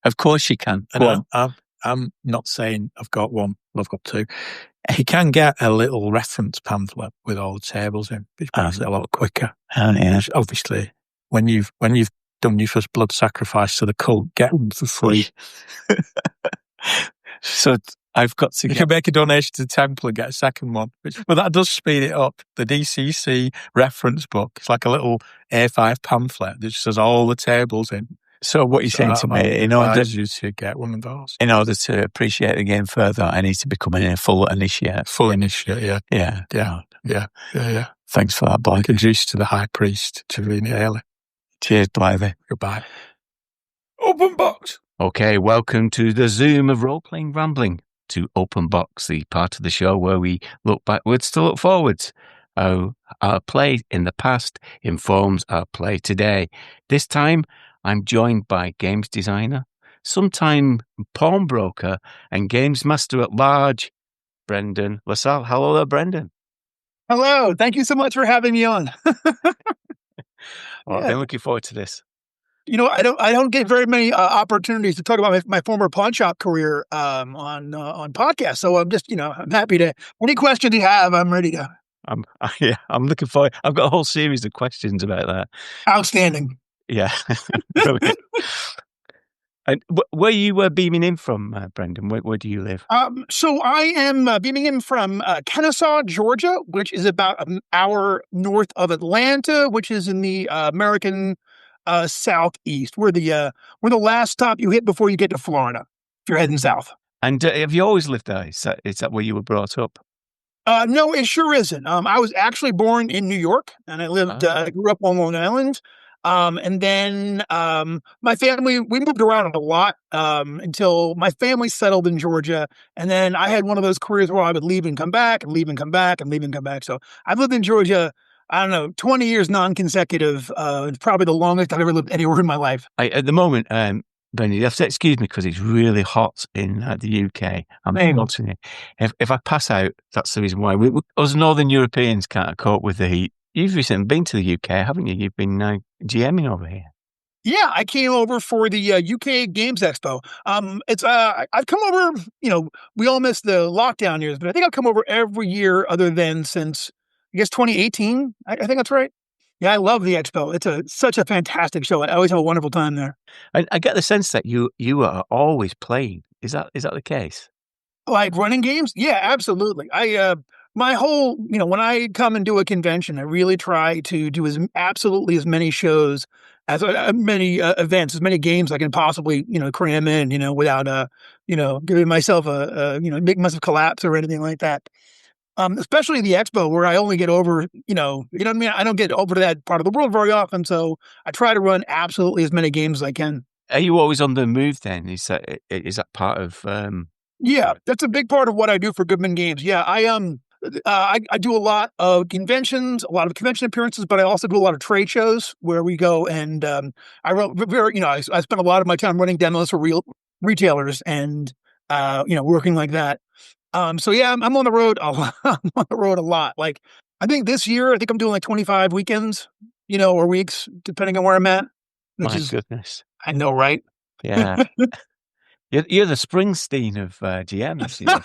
Of course you can. I'm not saying I've got one. I've got two. You can get a little reference pamphlet with all the tables in, which makes it a lot quicker. Which obviously, when you've done your first blood sacrifice to the cult, get them for free. So I've got to. You can make a donation to the temple and get a second one. But that does speed it up. The DCC reference book, it's like a little A5 pamphlet that just has all the tables in. So what you're saying to me, in order to get one of those, in order to appreciate the game further, I need to become a full initiate. Full initiate, yeah. Thanks for that, Blythy. Introduced to the High Priest, Trevina Haley. Cheers, Blythy. Goodbye. Open box. Okay, welcome to the Zoom of role-playing rambling, to Open Box, the part of the show where we look backwards to look forwards. Our play in the past informs our play today. This time, I'm joined by games designer, sometime pawnbroker, and games master at large, Brendan LaSalle. Hello there, Brendan. Hello. Thank you so much for having me on. I've been looking forward to this. You know, I don't get very many opportunities to talk about my former pawn shop career on podcasts. So I'm just, I'm happy to. Any questions you have, I'm ready to. I'm looking forward. I've got a whole series of questions about that. Outstanding. Yeah. Brilliant. And where you were beaming in from, Brendan? Where do you live? So I am beaming in from Kennesaw, Georgia, which is about an hour north of Atlanta, which is in the American southeast. We're the last stop you hit before you get to Florida, if you're heading south. And have you always lived there? Is that where you were brought up? No, it sure isn't. I was actually born in New York, and I grew up on Long Island. And then my family, we moved around a lot until my family settled in Georgia. And then I had one of those careers where I would leave and come back and leave and come back and leave and come back. So I've lived in Georgia, I don't know, 20 years non-consecutive. It's probably the longest I've ever lived anywhere in my life. At the moment, Benny, you have to excuse me because it's really hot in the UK. I'm watching it. If I pass out, that's the reason why. Us Northern Europeans can't cope with the heat. You've recently been to the UK, haven't you? You've been GMing over here. Yeah, I came over for the UK Games Expo. I've come over, we all missed the lockdown years, but I think I've come over every year other than since, I guess, 2018. I think that's right. Yeah, I love the Expo. It's such a fantastic show. I always have a wonderful time there. I get the sense that you are always playing. Is that the case? Like running games? Yeah, absolutely. My whole, when I come and do a convention, I really try to do as many shows, as many events, as many games I can possibly, cram in, without, giving myself making myself collapse or anything like that. especially the expo where I only get over, what I mean? I don't get over to that part of the world very often. So I try to run absolutely as many games as I can. Are you always on the move then? Is that part of Yeah, that's a big part of what I do for Goodman Games. Yeah, I do a lot of conventions, a lot of convention appearances, but I also do a lot of trade shows where we go and I wrote very, I spend a lot of my time running demos for real retailers and working like that. So yeah, I'm on the road a lot. I'm on the road a lot. Like I think this year, I think I'm doing like 25 weekends, or weeks, depending on where I'm at. Which my is, goodness. I know, right? Yeah. You're the Springsteen of GMs. You know?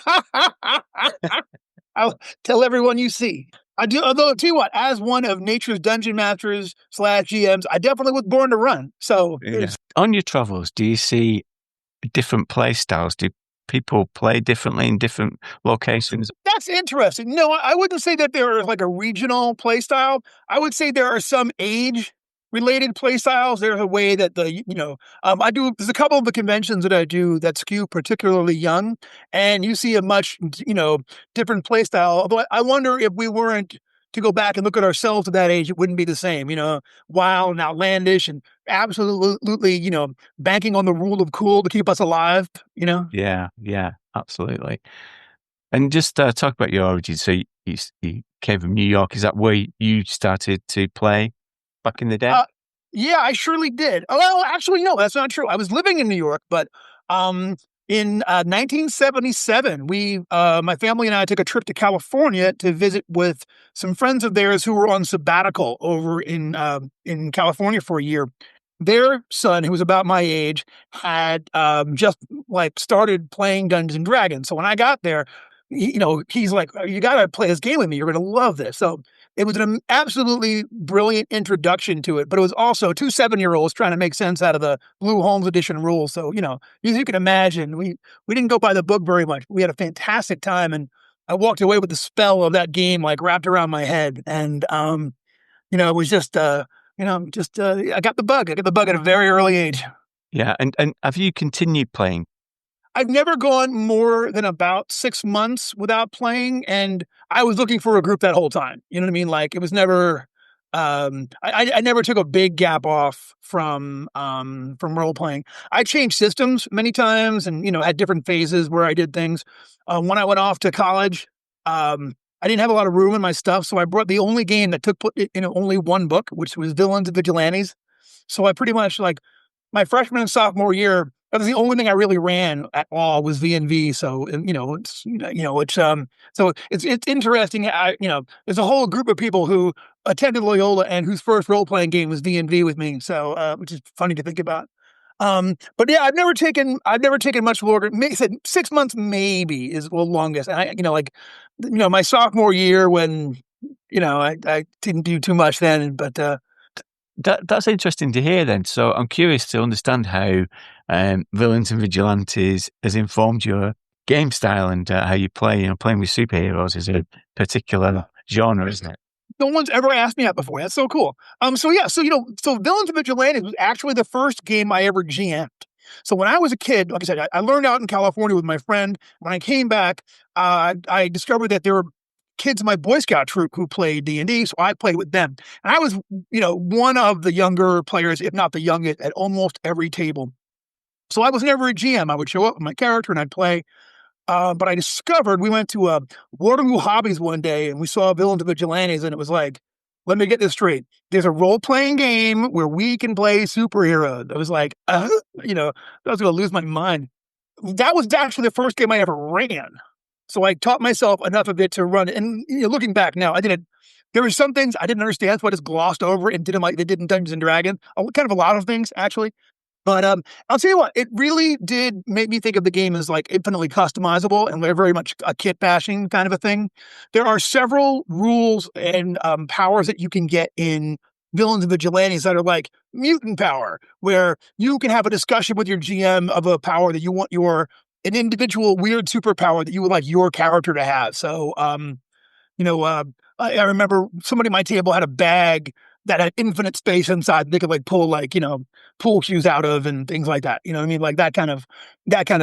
I'll tell everyone you see. I do, although I'll tell you what, as one of nature's dungeon masters / GMs, I definitely was born to run. So Yeah. On your travels, do you see different play styles? Do people play differently in different locations? that's interesting. No, I wouldn't say that there is like a regional play style. I would say there are some age related play styles. There's a way that there's a couple of the conventions that I do that skew particularly young, and you see a much, different play style. Although I wonder if we weren't to go back and look at ourselves at that age, it wouldn't be the same, wild and outlandish and absolutely, banking on the rule of cool to keep us alive, Yeah, absolutely. And just talk about your origins. So you came from New York. Is that where you started to play back in the day? Yeah, I surely did. Oh, well, actually, no, that's not true. I was living in New York, but in 1977, my family and I took a trip to California to visit with some friends of theirs who were on sabbatical over in California for a year. Their son, who was about my age, had just like started playing Dungeons and Dragons. So when I got there, he's like, "You got to play this game with me. You're going to love this." So it was an absolutely brilliant introduction to it, but it was also two 7-year-olds trying to make sense out of the Blue Holmes edition rules. So, as you can imagine, we didn't go by the book very much. We had a fantastic time, and I walked away with the spell of that game like wrapped around my head. And it was just I got the bug. I got the bug at a very early age. Yeah, and have you continued playing? I've never gone more than about 6 months without playing, and I was looking for a group that whole time. You know what I mean? Like it was never. I never took a big gap off from role playing. I changed systems many times, and had different phases where I did things. When I went off to college, I didn't have a lot of room in my stuff, so I brought the only game that took only one book, which was Villains and Vigilantes. So I pretty much like my freshman and sophomore year, that was the only thing I really ran at all was V&V. So, so it's interesting. There's a whole group of people who attended Loyola and whose first role playing game was V&V with me. So, which is funny to think about. But yeah, I've never taken much longer. Said 6 months maybe is the longest. And my sophomore year when, I didn't do too much then, but, That's interesting to hear then. So I'm curious to understand how Villains and Vigilantes has informed your game style and how you play. Playing with superheroes is a particular genre, isn't it? no one's ever asked me that before. That's so cool. So Villains and Vigilantes was actually the first game I ever GM'd. So when I was a kid, like I said, I learned out in California with my friend. When I came back, I discovered that there were kids in my Boy Scout troop who played D&D, so I played with them. And I was, one of the younger players, if not the youngest, at almost every table. So I was never a GM. I would show up with my character and I'd play. But I discovered we went to Waterloo Hobbies one day and we saw Villains and Vigilantes, and it was like, let me get this straight. There's a role-playing game where we can play superheroes. I was like, I was going to lose my mind. That was actually the first game I ever ran. So I taught myself enough of it to run it. And looking back now, there were some things I didn't understand, so I just glossed over and did them like they did in Dungeons and Dragons. Kind of a lot of things, actually. But I'll tell you what, it really did make me think of the game as like infinitely customizable and very much a kit bashing kind of a thing. There are several rules and powers that you can get in Villains and Vigilantes that are like mutant power, where you can have a discussion with your GM of a power that you want an individual weird superpower that you would like your character to have. So, I remember somebody at my table had a bag that had infinite space inside. They could like pull pool cues out of and things like that. You know what I mean? Like that kind of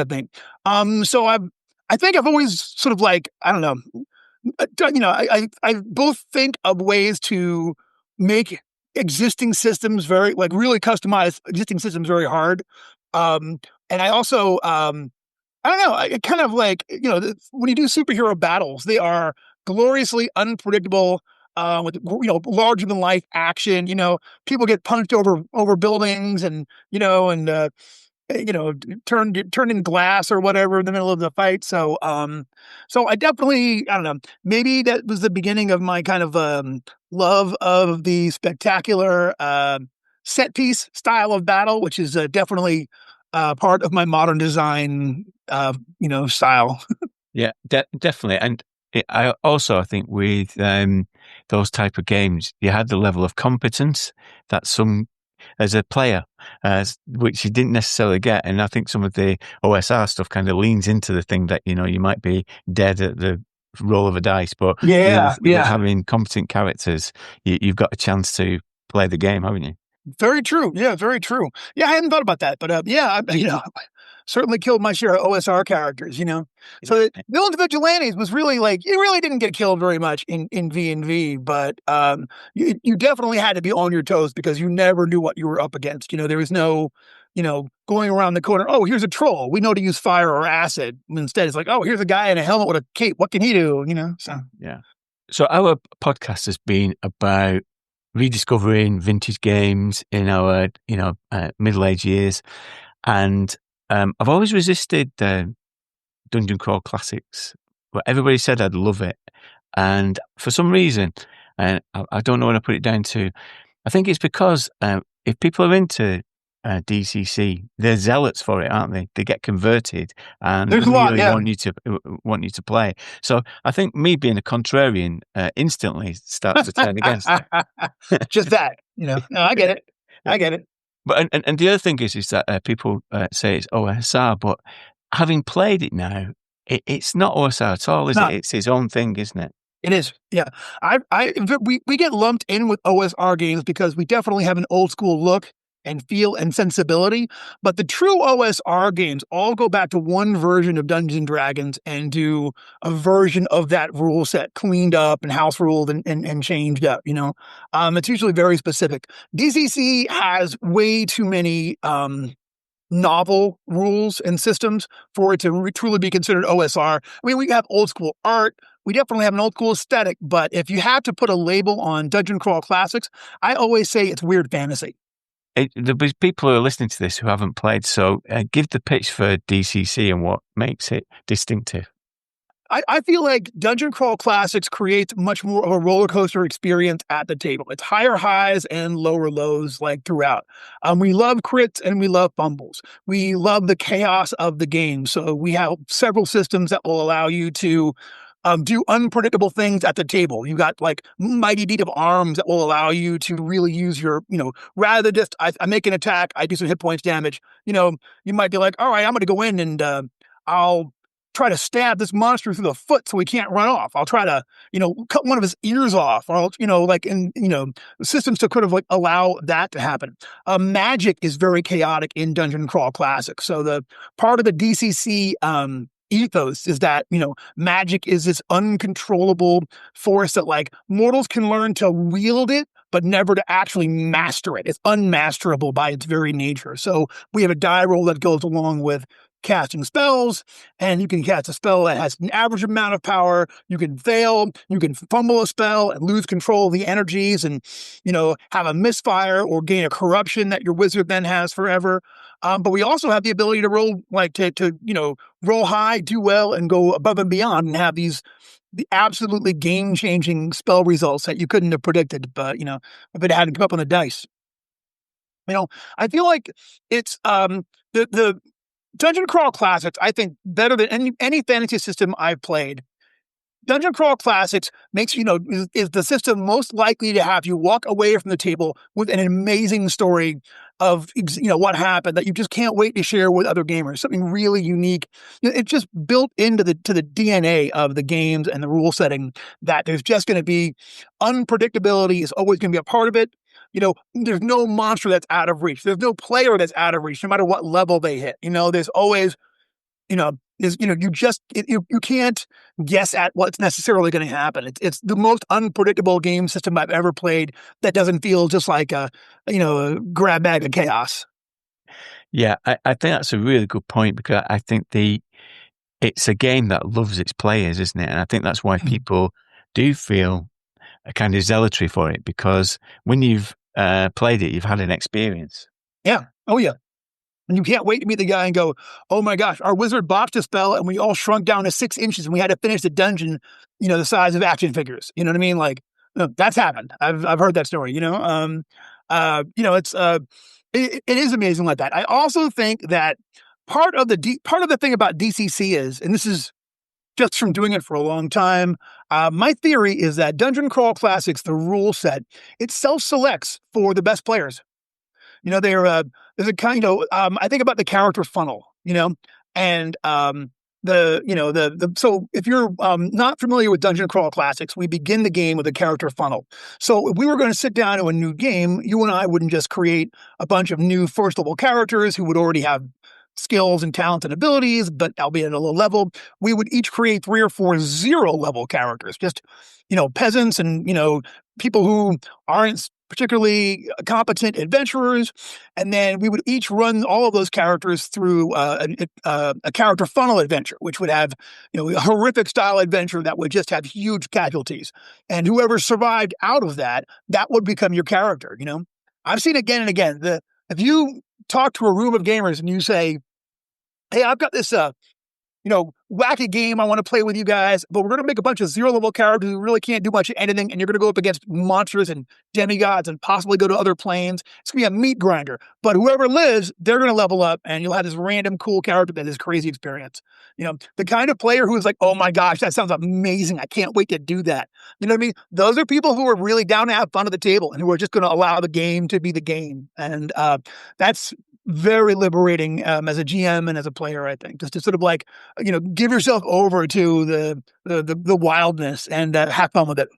thing. So I think I've always sort of like, I don't know, I both think of ways to make existing systems really customize existing systems very hard. And I also, I don't know, I kind of like, when you do superhero battles, they are gloriously unpredictable. With larger than life action, people get punched over buildings, and turned in glass or whatever in the middle of the fight. So I definitely, I don't know, maybe that was the beginning of my kind of love of the spectacular set piece style of battle, which is definitely part of my modern design, style. Yeah, definitely. And I think with those type of games, you had the level of competence that some as a player, which you didn't necessarily get. And I think some of the OSR stuff kind of leans into the thing that, you might be dead at the roll of a dice, but Yeah, with having competent characters, you've got a chance to play the game, haven't you? Very true. Yeah, very true. Yeah, I hadn't thought about that, but certainly killed my share of OSR characters. So the Villains Vigilantes was really like, you really didn't get killed very much in V and V, but you definitely had to be on your toes because you never knew what you were up against. There was no, going around the corner. Oh, here's a troll. We know to use fire or acid. Instead, it's like, oh, here's a guy in a helmet with a cape. What can he do? So yeah. So our podcast has been about rediscovering vintage games in our, middle-aged years. And I've always resisted Dungeon Crawl Classics, but everybody said I'd love it. And for some reason, and I don't know what I put it down to, I think it's because if people are into DCC, they're zealots for it, aren't they? They get converted and there's a lot, yeah. want you to play. So I think me being a contrarian instantly starts to turn against it. Just that, No, I get it. I get it. But and the other thing is that people say it's OSR, but having played it now, it's not OSR at all, is it? It's its own thing, isn't it? It is, yeah. We get lumped in with OSR games because we definitely have an old school look and feel and sensibility. But the true OSR games all go back to one version of Dungeons and Dragons and do a version of that rule set cleaned up and house ruled and changed up. It's usually very specific. DCC has way too many novel rules and systems for it to truly be considered OSR. I mean, we have old school art. We definitely have an old school aesthetic, but if you have to put a label on Dungeon Crawl Classics, I always say it's weird fantasy. There'll be people who are listening to this who haven't played, so give the pitch for DCC and what makes it distinctive. I feel like Dungeon Crawl Classics creates much more of a roller coaster experience at the table. It's higher highs and lower lows like throughout. We love crits and we love fumbles. We love the chaos of the game. So we have several systems that will allow you to do unpredictable things at the table. You got like mighty beat of arms that will allow you to really use your, rather than just I make an attack, I do some hit points damage. You might be like, all right, I'm going to go in and I'll try to stab this monster through the foot so he can't run off. I'll try to, cut one of his ears off, or systems to kind of like allow that to happen. Magic is very chaotic in Dungeon Crawl Classic. So the part of the DCC ethos is that, magic is this uncontrollable force that like mortals can learn to wield it, but never to actually master it. It's unmasterable by its very nature. So we have a die roll that goes along with casting spells, and you can cast a spell that has an average amount of power. You can fail, you can fumble a spell and lose control of the energies and, have a misfire or gain a corruption that your wizard then has forever. But we also have the ability to roll, roll high, do well, and go above and beyond and have the absolutely game-changing spell results that you couldn't have predicted, but, if it hadn't come up on the dice. I feel like it's the Dungeon Crawl Classics, I think, better than any fantasy system I've played. Dungeon Crawl Classics makes, is the system most likely to have you walk away from the table with an amazing story of, what happened that you just can't wait to share with other gamers. Something really unique. It's just built into the DNA of the games and the rule setting that there's just going to be unpredictability is always going to be a part of it. There's no monster that's out of reach. There's no player that's out of reach, no matter what level they hit. There's always, is, you can't guess at what's necessarily going to happen. It's the most unpredictable game system I've ever played that doesn't feel just like a grab bag of chaos. Yeah, I think that's a really good point, because I think it's a game that loves its players, isn't it? And I think that's why people do feel a kind of zealotry for it, because when you've played it, you've had an experience. Yeah. Oh, yeah. And you can't wait to meet the guy and go, oh my gosh, our wizard botched a spell and we all shrunk down to 6 inches and we had to finish the dungeon, the size of action figures. You know what I mean? Like, that's happened. I've heard that story, it is amazing like that. I also think that part of the thing about DCC is, and this is just from doing it for a long time, my theory is that Dungeon Crawl Classics, the rule set, it self-selects for the best players. There's a kind of, I think about the character funnel, and so if you're not familiar with Dungeon Crawl Classics, we begin the game with a character funnel. So if we were going to sit down to a new game, you and I wouldn't just create a bunch of new first level characters who would already have skills and talents and abilities, but albeit at a low level. We would each create 3 or 4 zero level characters, just, peasants and, people who aren't particularly competent adventurers. And then we would each run all of those characters through a character funnel adventure, which would have, a horrific style adventure that would just have huge casualties. And whoever survived out of that, that would become your character. I've seen again and again, if you talk to a room of gamers and you say, hey, I've got this, wacky game I want to play with you guys, but we're going to make a bunch of zero level characters who really can't do much of anything, and you're going to go up against monsters and demigods and possibly go to other planes. It's going to be a meat grinder, but whoever lives, they're going to level up, and you'll have this random cool character that has crazy experience. The kind of player who is like, oh my gosh, that sounds amazing. I can't wait to do that. You know what I mean? Those are people who are really down to have fun at the table and who are just going to allow the game to be the game. And that's very liberating as a GM and as a player, I think, just to sort of like, give yourself over to the wildness and have fun with it.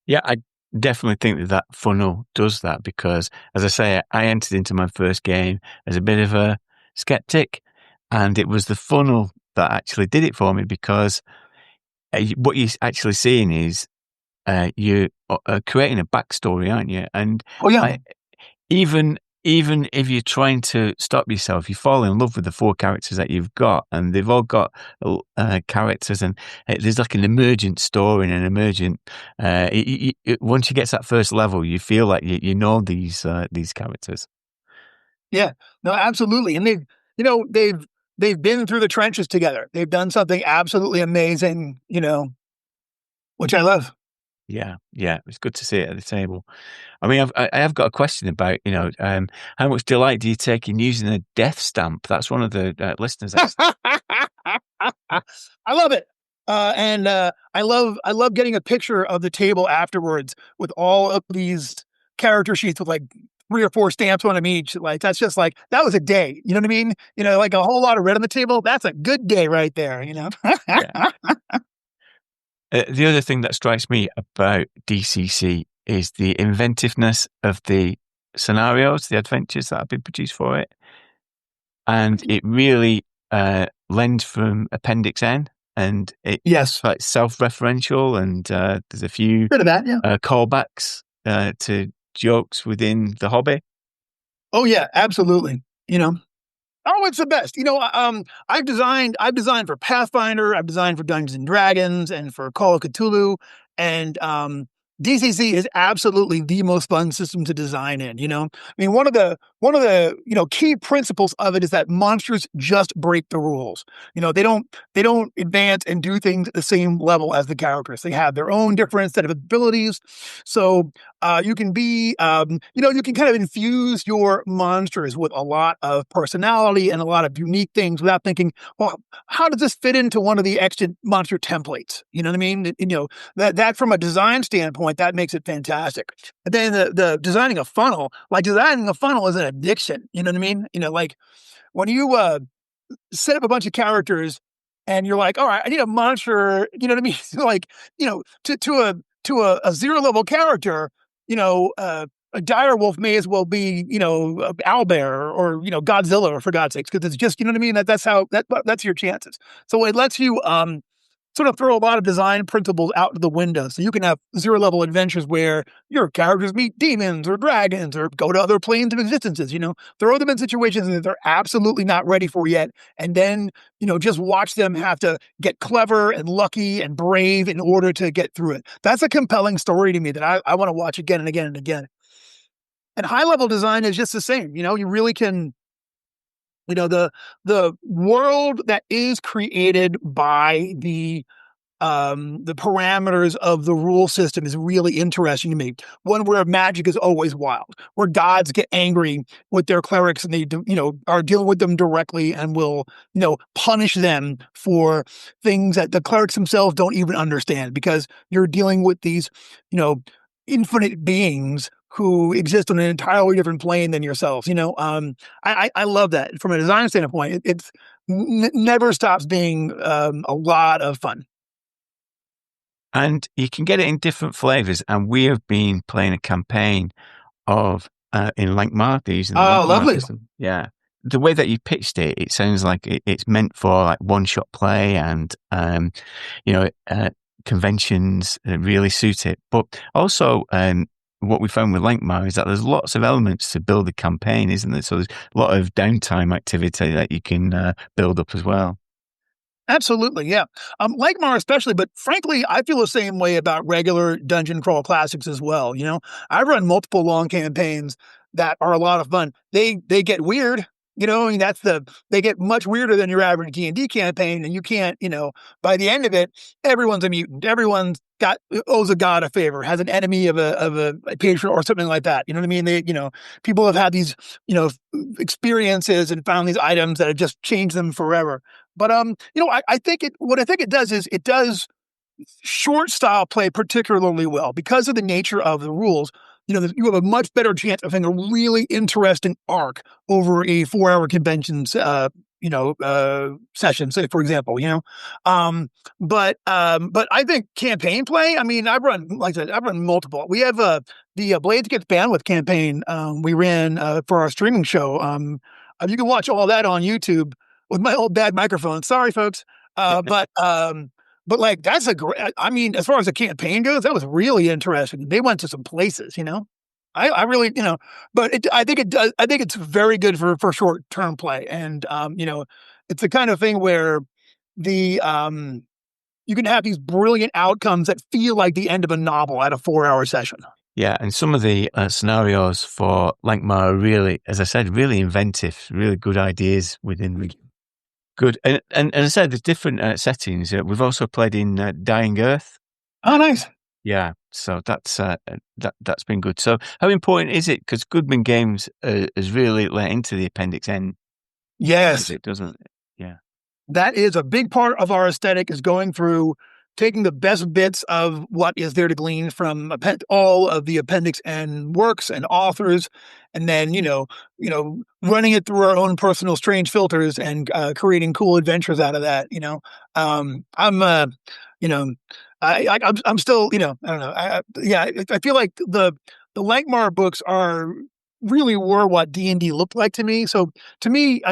Yeah, I definitely think that funnel does that, because, as I say, I entered into my first game as a bit of a skeptic, and it was the funnel that actually did it for me, because what you're actually seeing is you're creating a backstory, aren't you? And oh yeah, even if you're trying to stop yourself, you fall in love with the 4 characters that you've got, and they've all got characters, and there's like an emergent story and an emergent. Once you get to that first level, you feel like you know these characters. Yeah, no, absolutely, and they've been through the trenches together. They've done something absolutely amazing, which I love. Yeah, it's good to see it at the table. I mean, I have got a question about, how much delight do you take in using a death stamp? That's one of the listeners asked. I love it. And I love getting a picture of the table afterwards with all of these character sheets with like 3 or 4 stamps on them each. Like, that's just like, that was a day. You know what I mean? Like a whole lot of red on the table. That's a good day right there, Yeah. The other thing that strikes me about DCC is the inventiveness of the scenarios, the adventures that have been produced for it. And it really lends from Appendix N, and it's like self-referential, and there's a few bit of that, yeah. Callbacks to jokes within the hobby. Oh yeah, absolutely. Oh, it's the best. I've designed for Pathfinder, I've designed for Dungeons and Dragons and for Call of Cthulhu, and DCC is absolutely the most fun system to design in, I mean, one of the key principles of it is that monsters just break the rules. They don't advance and do things at the same level as the characters. They have their own different set of abilities. So you can be, you can kind of infuse your monsters with a lot of personality and a lot of unique things without thinking, well, how does this fit into one of the extant monster templates? You know what I mean? That from a design standpoint, that makes it fantastic. And then the designing a funnel is an addiction. You know what I mean? Like when you set up a bunch of characters and you're like, all right, I need a monster, you know what I mean? Like, to a 0 level character, a dire wolf may as well be, owlbear or, Godzilla, for God's sakes, because it's just, you know what I mean? That's your chances. So it lets you sort of throw a lot of design principles out the window. So you can have zero level adventures where your characters meet demons or dragons or go to other planes of existences, throw them in situations that they're absolutely not ready for yet. And then, just watch them have to get clever and lucky and brave in order to get through it. That's a compelling story to me that I want to watch again and again and again. And high level design is just the same. You really can, the world that is created by the parameters of the rule system is really interesting to me. One where magic is always wild, where gods get angry with their clerics and they, are dealing with them directly and will, punish them for things that the clerics themselves don't even understand, because you're dealing with these, infinite beings who exist on an entirely different plane than yourselves. I love that from a design standpoint. It's never stops being a lot of fun. And you can get it in different flavors. And we have been playing a campaign of in Lankmar, using the Lankmar system. Yeah. The way that you pitched it, it sounds like it's meant for like one-shot play and, conventions really suit it. But also, what we found with Lankmar is that there's lots of elements to build a campaign, isn't there? So there's a lot of downtime activity that you can build up as well. Absolutely, yeah. Lankmar especially, but frankly, I feel the same way about regular Dungeon Crawl Classics as well. I run multiple long campaigns that are a lot of fun. They get weird. They get much weirder than your average D&D campaign, and you can't, by the end of it, everyone's a mutant. Everyone's owes a god a favor, has an enemy of a patron or something like that. You know what I mean? People have had these, experiences and found these items that have just changed them forever. But I think what I think it does is it does short style play particularly well because of the nature of the rules. You have a much better chance of having a really interesting arc over a 4-hour convention, session, say, for example, but I think campaign play, I mean, I've run multiple. We have the Blades Gets Bandwidth campaign we ran for our streaming show. You can watch all that on YouTube with my old bad microphone. Sorry, folks. But like, that's I mean, as far as the campaign goes, that was really interesting. They went to some places, I really, but I think it does. I think it's very good for short-term play. And, it's the kind of thing where you can have these brilliant outcomes that feel like the end of a novel at a 4-hour session. Yeah, and some of the scenarios for Lankmar are really, as I said, really inventive, really good ideas within the good. And as I said, there's different settings. We've also played in Dying Earth. Oh, nice. Yeah, so that's been good. So how important is it? Because Goodman Games has really let into the Appendix N. Yes, it doesn't. Yeah, that is a big part of our aesthetic, is going through, taking the best bits of what is there to glean from all of the Appendix N works and authors, and then running it through our own personal strange filters and creating cool adventures out of that. I'm still, I don't know. I feel like the Lankmar books really were what D&D looked like to me. So to me,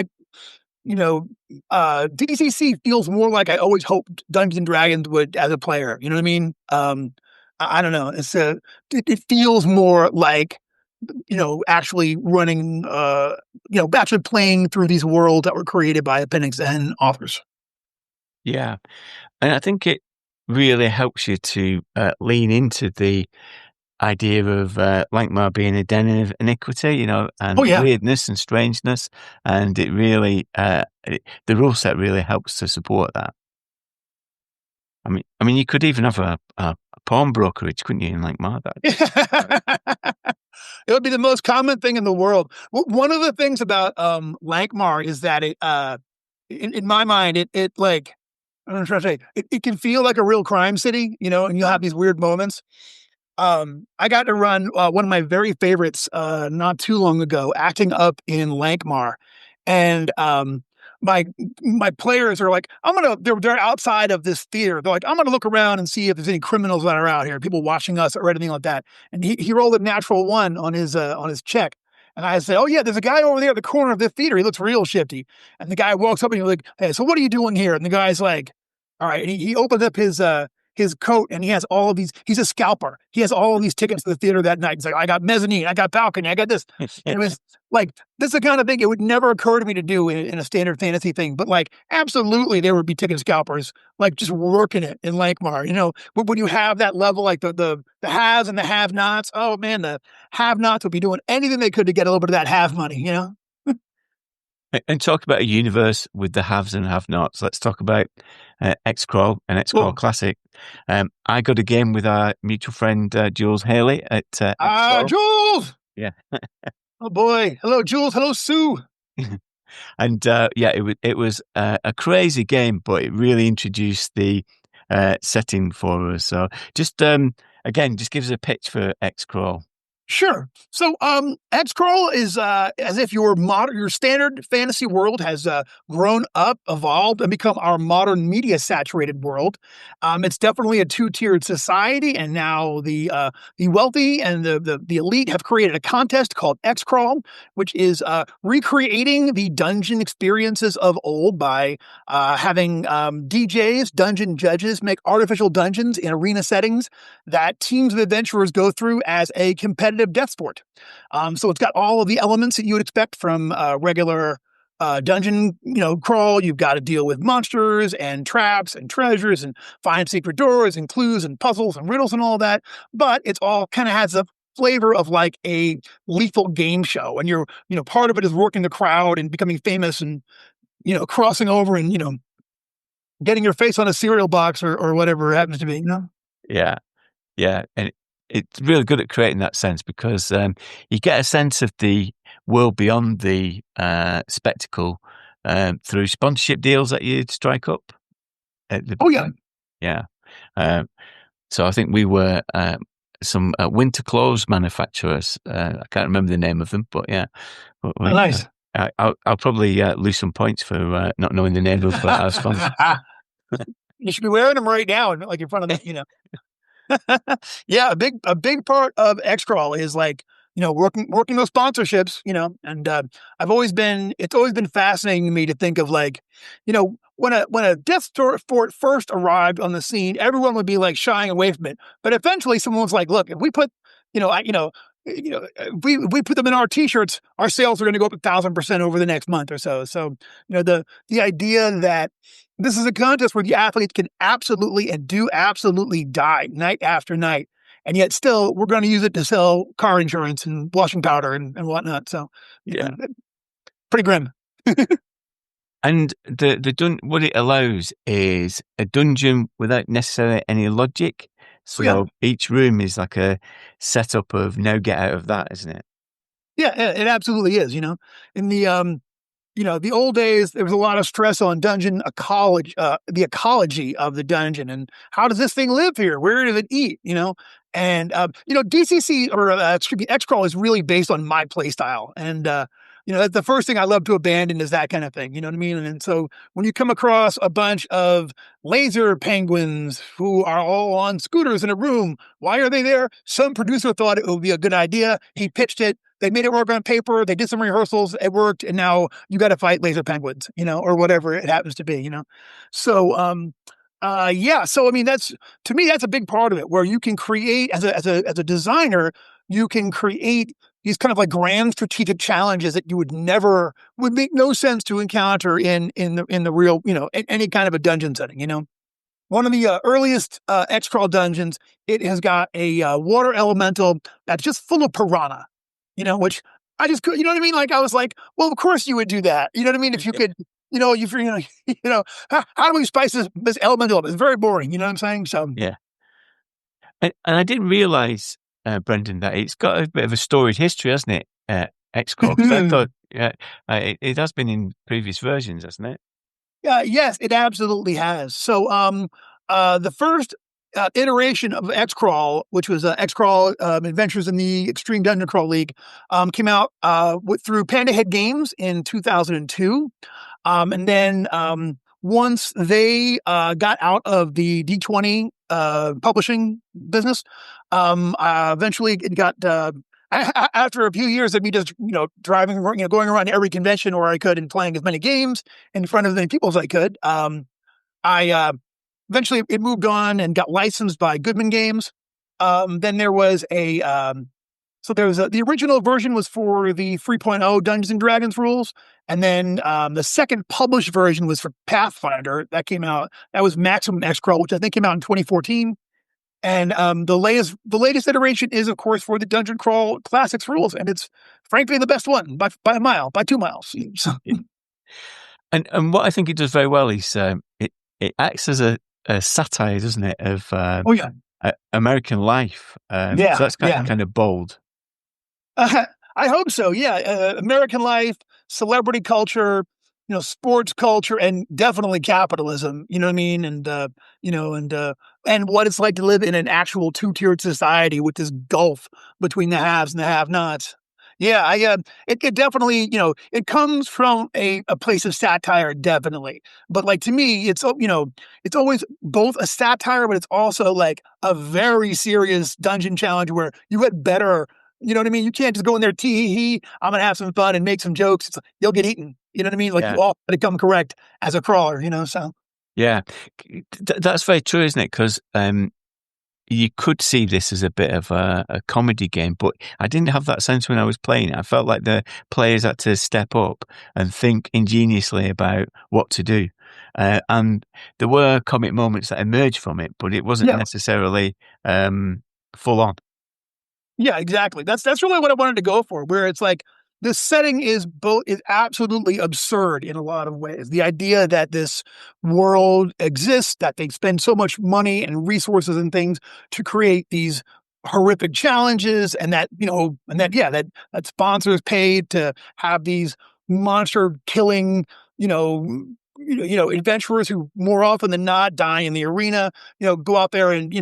DCC feels more like I always hoped Dungeons and Dragons would as a player. You know what I mean? I don't know. It feels more like, actually running, actually playing through these worlds that were created by Appendix N authors. Yeah, and I think it really helps you to lean into the idea of Lankmar being a den of iniquity, and weirdness and strangeness, and it really the rule set really helps to support that. I mean, you could even have a pawn brokerage, couldn't you, in Lankmar? It would be the most common thing in the world. One of the things about Lankmar is that it, in my mind, it like, I'm trying to say, it can feel like a real crime city, and you'll have these weird moments. I got to run one of my very favorites not too long ago, acting up in Lankmar. And my players are like, they're outside of this theater. They're like, I'm gonna look around and see if there's any criminals that are out here, people watching us or anything like that. And he rolled a natural one on his check. And I said, oh yeah, there's a guy over there at the corner of the theater. He looks real shifty. And the guy walks up and he's like, hey, so what are you doing here? And the guy's like, all right. And he opens up his coat and he has all of these, he's a scalper. He has all of these tickets to the theater that night. He's like, I got mezzanine, I got balcony, I got this. And it was like, this is the kind of thing it would never occur to me to do in a standard fantasy thing. But like, absolutely, there would be ticket scalpers, like just working it in Lankmar, But when you have that level, like the haves and the have-nots, oh man, the have-nots would be doing anything they could to get a little bit of that have money, And talk about a universe with the haves and have-nots. Let's talk about X-Crawl and X-Crawl Classic. I got a game with our mutual friend Jules Haley at X-Crawl. Jules! Yeah. Oh boy. Hello, Jules. Hello, Sue. And it was a crazy game, but it really introduced the setting for us. So just again, just give us a pitch for X-Crawl. Sure. So, X-Crawl is as if your standard fantasy world has grown up, evolved, and become our modern media-saturated world. It's definitely a two-tiered society, and now the wealthy and the elite have created a contest called X-Crawl, which is recreating the dungeon experiences of old by having DJs, dungeon judges, make artificial dungeons in arena settings that teams of adventurers go through as a competitive death sport. So it's got all of the elements that you would expect from regular dungeon, crawl. You've got to deal with monsters and traps and treasures and find secret doors and clues and puzzles and riddles and all that. But it's all kind of has a flavor of like a lethal game show. And part of it is working the crowd and becoming famous and, crossing over and, getting your face on a cereal box or whatever it happens to be, Yeah. Yeah. And it's really good at creating that sense because you get a sense of the world beyond the spectacle through sponsorship deals that you strike up. Yeah. So I think we were some winter clothes manufacturers. I can't remember the name of them, but yeah. Nice. I'll probably lose some points for not knowing the name of our sponsor. You should be wearing them right now, like in front of the, Yeah, a big part of X-Crawl is like, working those sponsorships, and it's always been fascinating to me to think of like, when a death fort first arrived on the scene, everyone would be like shying away from it. But eventually someone was like, look, if we put, if we put them in our t-shirts, our sales are going to go up 1,000% over the next month or so. So, the idea that this is a contest where the athletes can absolutely and do absolutely die night after night. And yet still we're going to use it to sell car insurance and washing powder and whatnot. So pretty grim. And what it allows is a dungeon without necessarily any logic. So each room is like a setup of now get out of that, isn't it? Yeah, it absolutely is. In the old days, there was a lot of stress on dungeon ecology, the ecology of the dungeon, and how does this thing live here? Where does it eat? And DCC or X-Crawl is really based on my play style, and that's the first thing I love to abandon is that kind of thing. You know what I mean? And so when you come across a bunch of laser penguins who are all on scooters in a room, why are they there? Some producer thought it would be a good idea. He pitched it. They made it work on paper. They did some rehearsals. It worked. And now you got to fight laser penguins, or whatever it happens to be, So, So, I mean, to me, that's a big part of it where you can create as a designer, you can create these kind of like grand strategic challenges that would make no sense to encounter in the real, any kind of a dungeon setting, One of the earliest X-Crawl dungeons, it has got a water elemental that's just full of piranha, which I just could, you know what I mean? Like I was like, well, of course you would do that. You know what I mean? If you could, how do we spice this elemental up? It's very boring. You know what I'm saying? So yeah. And I didn't realize, Brendan, that it's got a bit of a storied history, hasn't it? X-Crawl. Because I thought it has been in previous versions, hasn't it? Yes, it absolutely has. So the first iteration of X-Crawl, which was X-Crawl Adventures in the Extreme Dungeon Crawl League, came out through Panda Head Games in 2002. And then once they got out of the D20 publishing business, eventually it got after a few years of me just driving, going around every convention where I could and playing as many games in front of as many people as I could. I eventually it moved on and got licensed by Goodman Games. Then there was the original version was for the 3.0 Dungeons and Dragons rules. And then the second published version was for Pathfinder. That came out. That was Maximum X Crawl, which I think came out in 2014. And the latest iteration is, of course, for the Dungeon Crawl Classics rules, and it's frankly the best one by a mile, by 2 miles. So, and what I think it does very well is it acts as a satire, doesn't it, of American life. So that's kind of bold. I hope so. Yeah, American life, celebrity culture, sports culture, and definitely capitalism. You know what I mean? And and what it's like to live in an actual two-tiered society with this gulf between the haves and the have-nots. Yeah, it definitely, it comes from a place of satire, definitely. But like to me, it's always both a satire, but it's also like a very serious dungeon challenge where you get better. You know what I mean? You can't just go in there, tee-hee-hee, I'm going to have some fun and make some jokes. You'll get eaten. You know what I mean? Like you all got to come correct as a crawler, so. Yeah, that's very true, isn't it? Because you could see this as a bit of a comedy game, but I didn't have that sense when I was playing it. I felt like the players had to step up and think ingeniously about what to do. And there were comic moments that emerged from it, but it wasn't necessarily full on. Yeah, exactly. That's really what I wanted to go for, where it's like the setting is absolutely absurd in a lot of ways. The idea that this world exists, that they spend so much money and resources and things to create these horrific challenges, and that that sponsors paid to have these monster killing, adventurers who more often than not die in the arena, go out there and,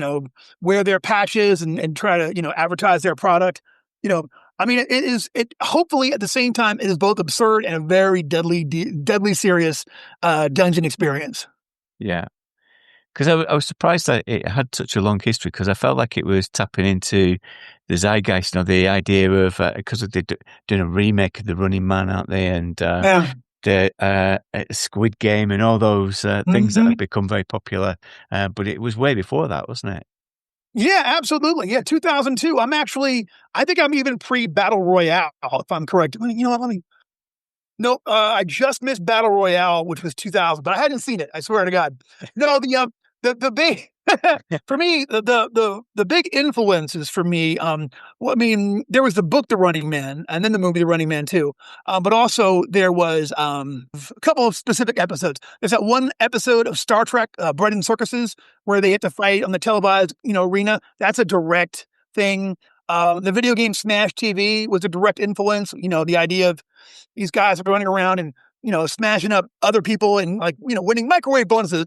wear their patches and try to, advertise their product. I mean, it hopefully at the same time, it is both absurd and a very deadly serious dungeon experience. Yeah. Because I was surprised that it had such a long history, because I felt like it was tapping into the zeitgeist, the idea of, because they're doing a remake of The Running Man, aren't they? And the Squid Game and all those things that have become very popular. But it was way before that, wasn't it? Yeah, absolutely. Yeah, 2002. I think I'm even pre-Battle Royale, if I'm correct. You know what? Nope, I just missed Battle Royale, which was 2000, but I hadn't seen it. I swear to God. No, the big for me, the big influences for me. There was the book The Running Man, and then the movie The Running Man 2. But also there was a couple of specific episodes. There's that one episode of Star Trek, Bread and Circuses, where they have to fight on the televised, arena. That's a direct thing. The video game Smash TV was a direct influence. The idea of these guys are running around and, smashing up other people and winning microwave bonuses.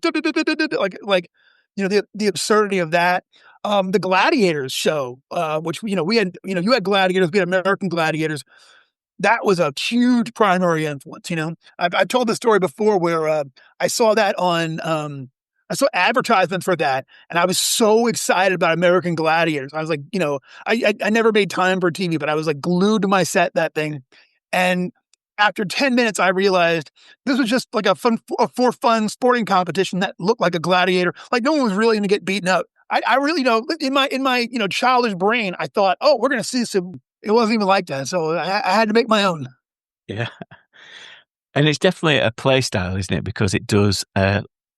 The absurdity of that. The Gladiators show, which, we had, you had Gladiators, we had American Gladiators. That was a huge primary influence. I've told the story before where I saw that I saw advertisements for that, and I was so excited about American Gladiators. I was like, I never made time for TV, but I was like glued to my set, that thing. And after 10 minutes, I realized this was just like a for fun sporting competition that looked like a gladiator. Like no one was really going to get beaten up. I really, in my childish brain, I thought, oh, we're going to see some. It wasn't even like that. So I had to make my own. Yeah. And it's definitely a play style, isn't it? Because it does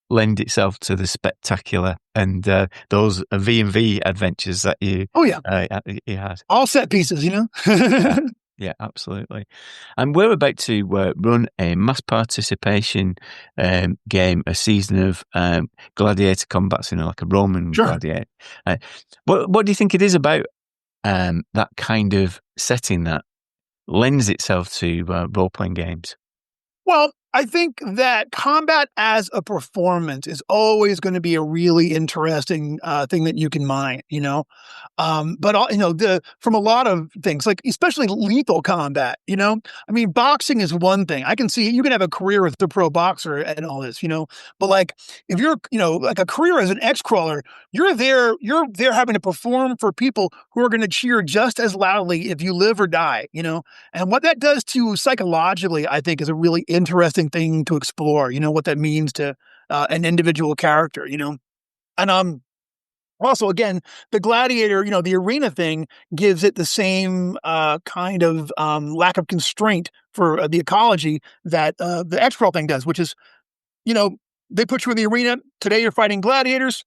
lend itself to the spectacular and those V&V adventures that you had. All set pieces, Yeah, absolutely. And we're about to run a mass participation game, a season of gladiator combats, like a Roman gladiator. What do you think it is about that kind of setting that lends itself to role-playing games? Well, I think that combat as a performance is always going to be a really interesting thing that you can mine, but from a lot of things, like especially lethal combat, I mean, boxing is one thing. I can see you can have a career as a pro boxer and all this, but like if you're, like a career as an X crawler, you're there having to perform for people who are going to cheer just as loudly if you live or die, and what that does to you psychologically, I think, is a really interesting thing to explore, what that means to an individual character, and also, again, the gladiator, the arena thing gives it the same kind of lack of constraint for the ecology that the X-Crawl thing does, which is, they put you in the arena. Today you're fighting gladiators.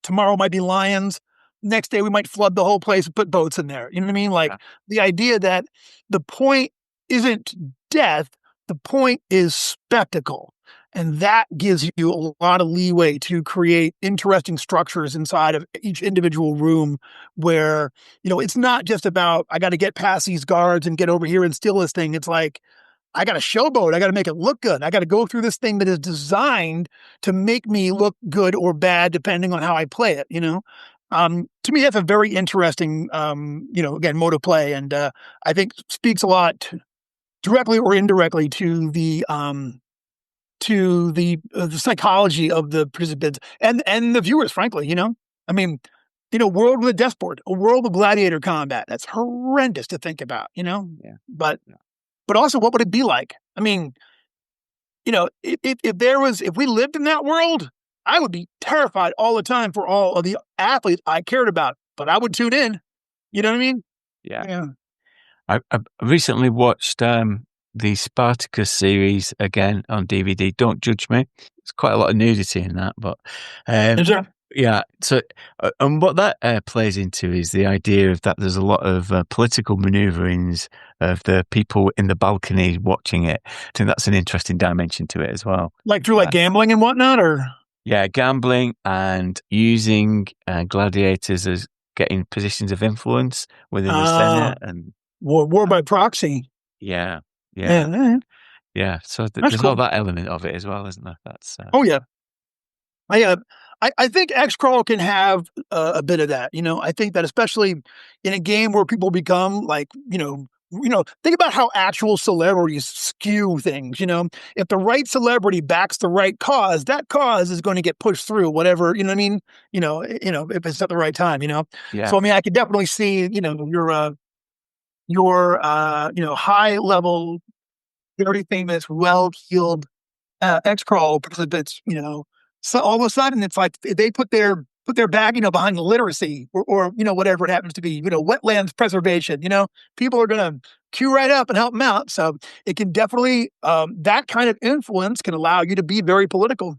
Tomorrow might be lions. Next day we might flood the whole place and put boats in there. You know what I mean? Like the idea that the point isn't death, the point is spectacle. And that gives you a lot of leeway to create interesting structures inside of each individual room where, it's not just about, I got to get past these guards and get over here and steal this thing. It's like, I got to showboat. I got to make it look good. I got to go through this thing that is designed to make me look good or bad, depending on how I play it, To me, that's a very interesting, again, mode of play. And I think speaks a lot directly or indirectly to the psychology of the participants and the viewers, frankly, I mean, world with a death board, a world of gladiator combat. That's horrendous to think about, but also what would it be like? I mean, if we lived in that world, I would be terrified all the time for all of the athletes I cared about, but I would tune in. You know what I mean? Yeah. I recently watched the Spartacus series again on DVD. Don't judge me. There's quite a lot of nudity in that, but Is there? yeah. So, and what that plays into is the idea of that there's a lot of political maneuverings of the people in the balcony watching it. I think that's an interesting dimension to it as well. Like through gambling and whatnot, or gambling and using gladiators as getting positions of influence within the Senate and war by proxy. Yeah. So there's cool. all that element of it as well, isn't there? That's oh yeah. I think X-Crawl can have a bit of that. I think that especially in a game where people become like, think about how actual celebrities skew things. If the right celebrity backs the right cause, that cause is going to get pushed through whatever, you know what I mean? If it's at the right time, Yeah. So, I mean, I could definitely see, your high level, very famous, well-heeled X-Crawl participants, so all of a sudden it's like they put their back, behind the literacy or whatever it happens to be, wetlands preservation, people are going to queue right up and help them out. So it can definitely, that kind of influence can allow you to be very political.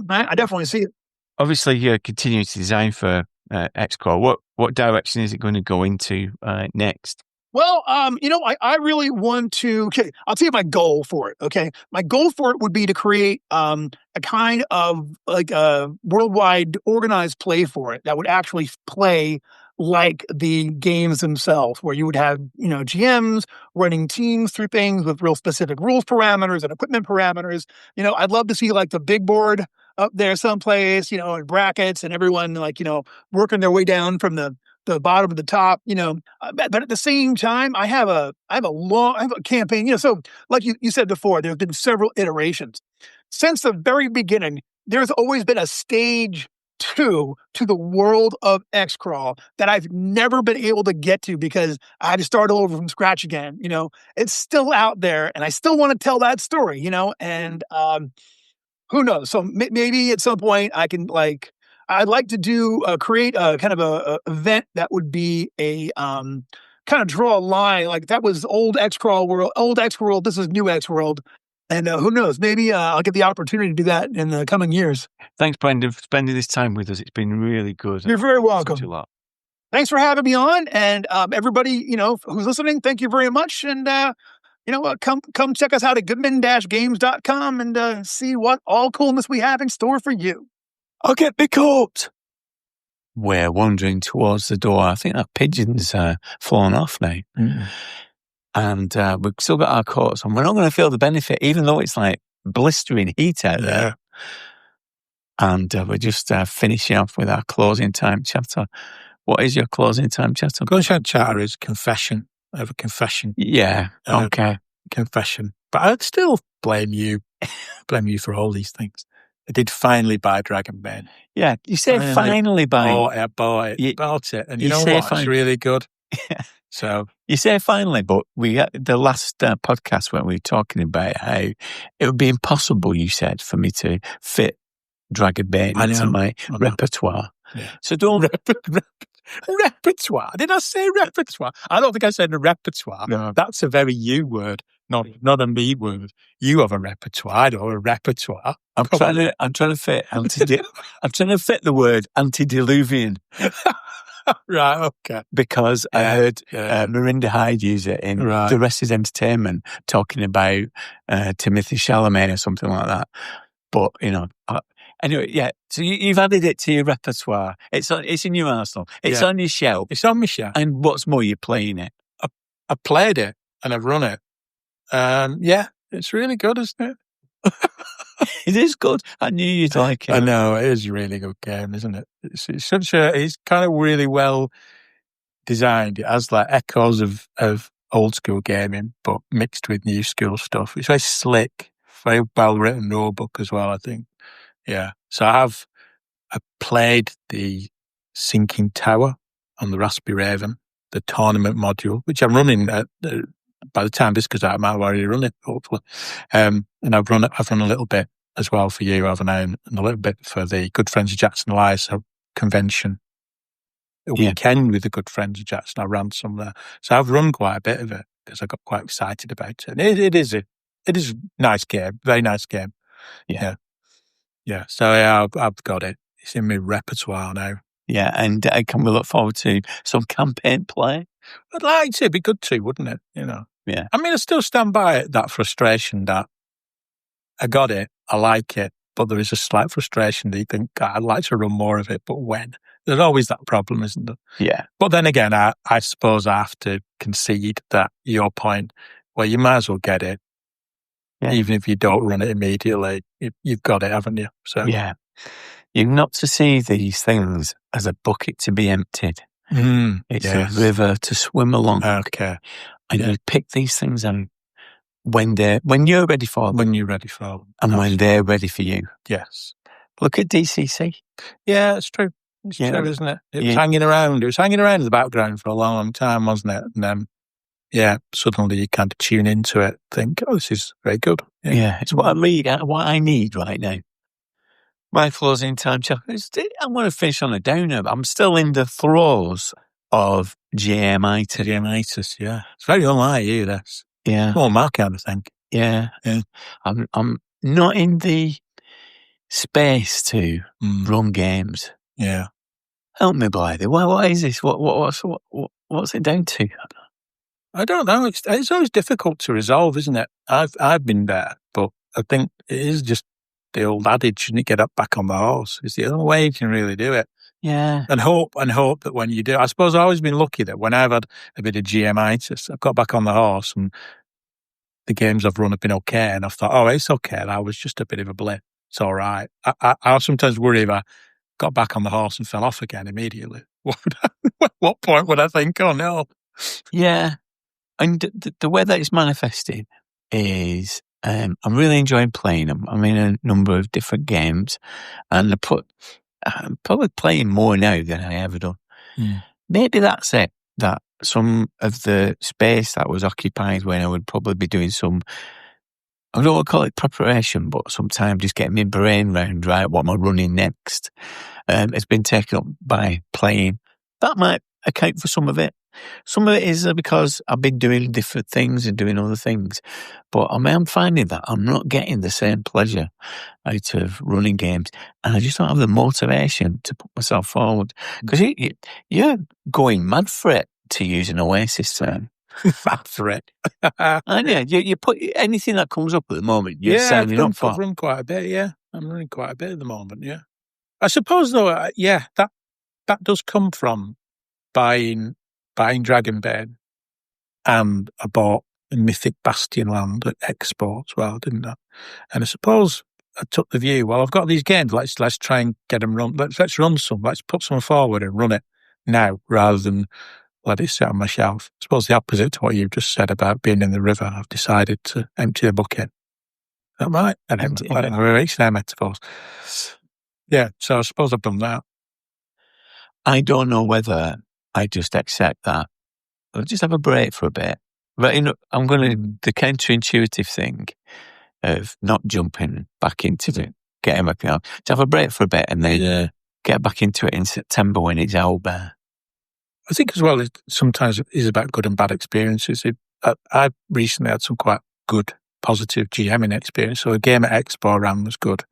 I definitely see it. Obviously, you're continuing to design for X-Crawl. What direction is it going to go into next? Well, I really want to, okay, I'll tell you my goal for it, okay? My goal for it would be to create a kind of like a worldwide organized play for it that would actually play like the games themselves, where you would have, GMs running teams through things with real specific rules parameters and equipment parameters. I'd love to see like the big board up there someplace, in brackets and everyone like, working their way down from the bottom of the top, but at the same time, I have a campaign, so like you said before, there have been several iterations. Since the very beginning, there's always been a stage 2 to the world of X-Crawl that I've never been able to get to because I had to start all over from scratch again. It's still out there and I still want to tell that story, and who knows? So maybe at some point I can I'd like to create a kind of a event that would be a kind of draw a line. Like that was old X-Crawl world, old X world. This is new X world. And who knows? Maybe I'll get the opportunity to do that in the coming years. Thanks, Brendan, for spending this time with us. It's been really good. You're very welcome. A lot. Thanks for having me on. And everybody, who's listening, thank you very much. And, come check us out at goodman-games.com and see what all coolness we have in store for you. I'll get the corpse. We're wandering towards the door. I think that pigeon's flown off now. And we've still got our coats on. We're not going to feel the benefit, even though it's like blistering heat out there. And we're just finishing off with our closing time chatter. What is your closing time chatter? Closing time chatter is confession. I have a confession. Yeah, okay. Confession. But I'd still blame you for all these things. I did finally buy Dragonbane. Yeah, you say finally buy. Oh, I bought it. And you know what? It's really good. Yeah. So you say finally, but the last podcast when we were talking about how it would be impossible, you said, for me to fit Dragonbane into my repertoire. Yeah. So don't repertoire. Did I say repertoire? I don't think I said a repertoire. No. That's a very you word, not a me word. You have a repertoire. I don't have a repertoire. I'm trying to fit I'm trying to fit the word antediluvian. Right, okay. Because I heard Miranda Hyde use it in The Rest is Entertainment, talking about Timothy Chalamet or something like that. But, anyway, yeah. So you've added it to your repertoire. It's in your arsenal. It's on your shelf. It's on my shelf. And what's more, you're playing it. I played it and I've run it. It's really good, isn't it? It is good. I knew you'd like it. I know, it is a really good game, isn't it? It's kind of really well designed. It has like echoes of old school gaming, but mixed with new school stuff. It's very slick, very well written rulebook as well, I think. Yeah. So I played the Sinking Tower on the Raspberry Raven, the tournament module, which I'm running by the time this goes out, I might have already run it, hopefully. And I've run a little bit as well for you, haven't I? And a little bit for the Good Friends of Jackson Elias convention. A weekend with the Good Friends of Jackson. I ran some there. So I've run quite a bit of it because I got quite excited about it. And it is a nice game, very nice game. Yeah. Yeah. So I've got it. It's in my repertoire now. Yeah. And can we look forward to some campaign play? I'd like to. It'd be good too, wouldn't it? Yeah. I mean, I still stand by it, that frustration that I got it, I like it, but there is a slight frustration that you think, God, I'd like to run more of it, but when? There's always that problem, isn't there? Yeah. But then again, I suppose I have to concede that your point, well, you might as well get it. Yeah. Even if you don't run it immediately, you've got it, haven't you? So yeah. You're not to see these things as a bucket to be emptied. It's a river to swim along. Okay. And you pick these things up when you're ready for them. When you're ready for them. And when they're ready for you. Yes. Look at DCC. Yeah, it's true. It's true, isn't it? It was hanging around. It was hanging around in the background for a long, long time, wasn't it? And then, suddenly you kind of tune into it, think, oh, this is very good. Yeah, it's what I need right now. My closing time chapter. I want to finish on a downer, but I'm still in the throes of GMitis. GMitis, yeah. It's very unlike you, this. Yeah. Well, my kind of thing. Yeah. I'm not in the space to run games. Yeah. Help me, Blythy. What is this? What's it down to? I don't know. It's always difficult to resolve, isn't it? I've been there, but I think it is just the old adage, shouldn't it, get up back on the horse? It's the only way you can really do it. Yeah. And hope that when you do, I suppose I've always been lucky that when I've had a bit of GMitis, I've got back on the horse and the games I've run have been okay. And I've thought, oh, it's okay. That was just a bit of a blip. It's all right. I sometimes worry if I got back on the horse and fell off again immediately. What point would I think, oh no? Yeah. And the way that it's manifested is I'm really enjoying playing them. I'm in a number of different games and I'm probably playing more now than I ever done. Maybe that's it, that some of the space that was occupied when I would probably be doing some, I don't want to call it preparation, but sometimes just getting my brain round, right, what am I running next? It's been taken up by playing. That might account for some of it. Some of it is because I've been doing different things and doing other things. But I'm finding that I'm not getting the same pleasure out of running games. And I just don't have the motivation to put myself forward. Because you're going mad for it, to use an Oasis term. Mad for it. And you put anything that comes up at the moment, you're signing up for. I've run quite a bit, yeah. I'm running quite a bit at the moment, yeah. I suppose, though, that does come from buying Dragonbane, and I bought mythic Bastion Land at Expo as well, didn't I? And I suppose I took the view, well, I've got these games, let's try and get them run. Let's run some. Let's put some forward and run it now rather than let it sit on my shelf. I suppose the opposite to what you just said about being in the river. I've decided to empty the bucket. Is that right? And let it reach their metaphors. Yeah, so I suppose I've done that. I don't know whether I just accept that. I'll just have a break for a bit. But I'm going to, the counterintuitive thing of not jumping back into it, getting back on, to have a break for a bit and then get back into it in September when it's out there. I think as well, sometimes it is about good and bad experiences. I recently had some quite good, positive GMing experience. So the game at Expo I ran was good.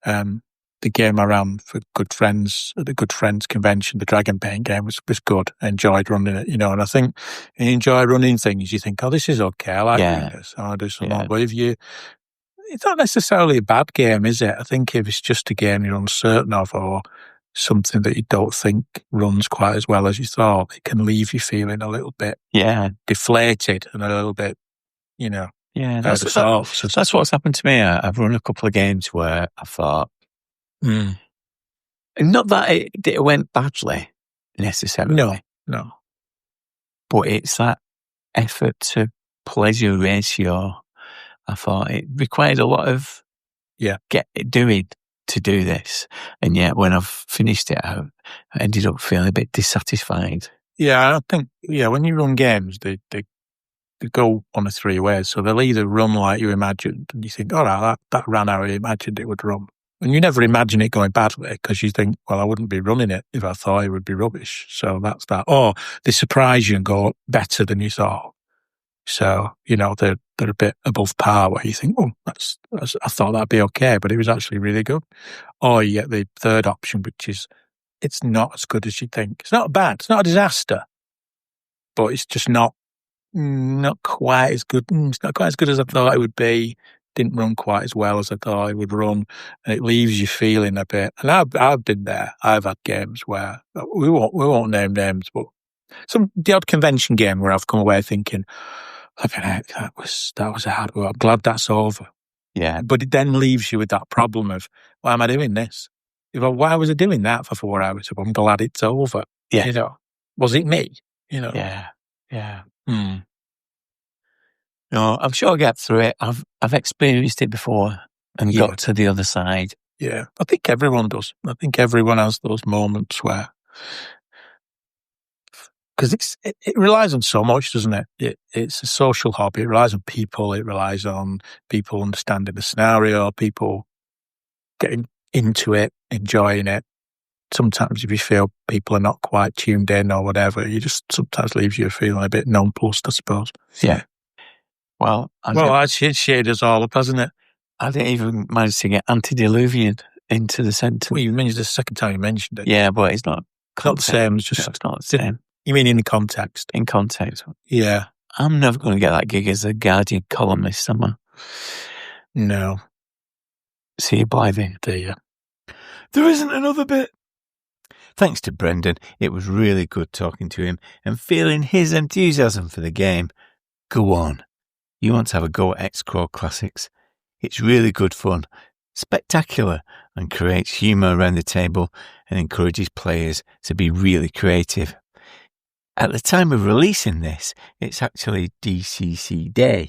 The game I ran for good friends at the Good Friends convention, the Dragon Paint game was good. I enjoyed running it, and I think you enjoy running things. You think, oh, this is okay. I like doing this. I'll do some more. But it's not necessarily a bad game, is it? I think if it's just a game you're uncertain of or something that you don't think runs quite as well as you thought, it can leave you feeling a little bit deflated and a little bit, that's what's happened to me. I've run a couple of games where I thought, not that it went badly necessarily. No. But it's that effort to pleasure ratio. I thought it required a lot of doing to do this. And yet when I've finished it out, I ended up feeling a bit dissatisfied. Yeah, I think, when you run games, they go one of three ways. So they'll either run like you imagined, and you think, all right, that ran how I imagined it would run. And you never imagine it going badly because you think, well, I wouldn't be running it if I thought it would be rubbish. So that's that. Or they surprise you and go better than you thought. So, they're a bit above par where you think, I thought that'd be okay, but it was actually really good. Or you get the third option, which is it's not as good as you think. It's not bad. It's not a disaster, but it's just not quite as good. It's not quite as good as I thought it would be. Didn't run quite as well as I thought it would run. And it leaves you feeling a bit. And I've been there. I've had games where we won't name names, but the odd convention game where I've come away thinking, that was a hard work. I'm glad that's over. Yeah. But it then leaves you with that problem of, why am I doing this? Why was I doing that for 4 hours? I'm glad it's over. Yeah. Was it me? Yeah. Yeah. No, I'm sure I'll get through it. I've experienced it before and got to the other side. Yeah. I think everyone does. I think everyone has those moments where, because it relies on so much, doesn't it? It's a social hobby. It relies on people. It relies on people understanding the scenario, people getting into it, enjoying it. Sometimes if you feel people are not quite tuned in or whatever, you just sometimes leaves you feeling a bit nonplussed, I suppose. Yeah. Well, that's shade us all up, hasn't it? I didn't even manage to get antediluvian into the sentence. Well, you mentioned the second time you mentioned it. Yeah, but it's not the same. It's not the same. You mean in context? In context. Yeah. I'm never going to get that gig as a Guardian columnist, am I? No. See you, Blythy. There isn't another bit. Thanks to Brendan. It was really good talking to him and feeling his enthusiasm for the game. Go on. You want to have a go at X-Crawl Classics? It's really good fun, spectacular, and creates humour around the table and encourages players to be really creative. At the time of releasing this, it's actually DCC Day,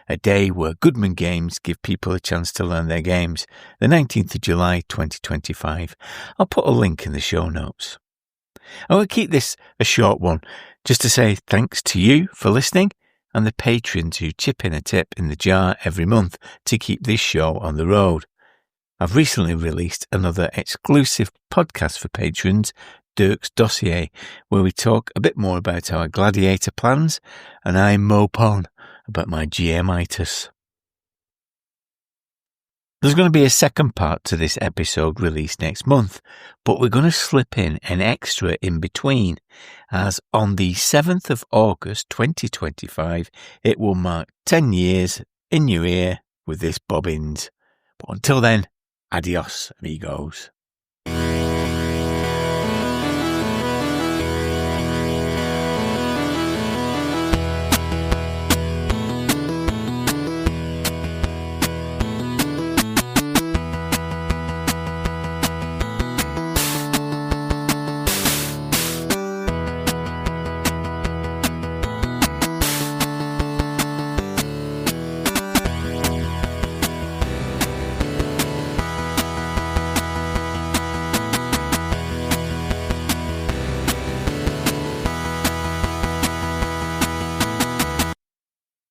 a day where Goodman Games give people a chance to learn their games, the 19th of July 2025. I'll put a link in the show notes. I will keep this a short one, just to say thanks to you for listening and the patrons who chip in a tip in the jar every month to keep this show on the road. I've recently released another exclusive podcast for patrons, Dirk's Dossier, where we talk a bit more about our gladiator plans and I mope on about my GMitis. There's going to be a second part to this episode released next month, but we're going to slip in an extra in between, as on the 7th of August 2025, it will mark 10 years in your ear with this bobbins. But until then, adios, amigos.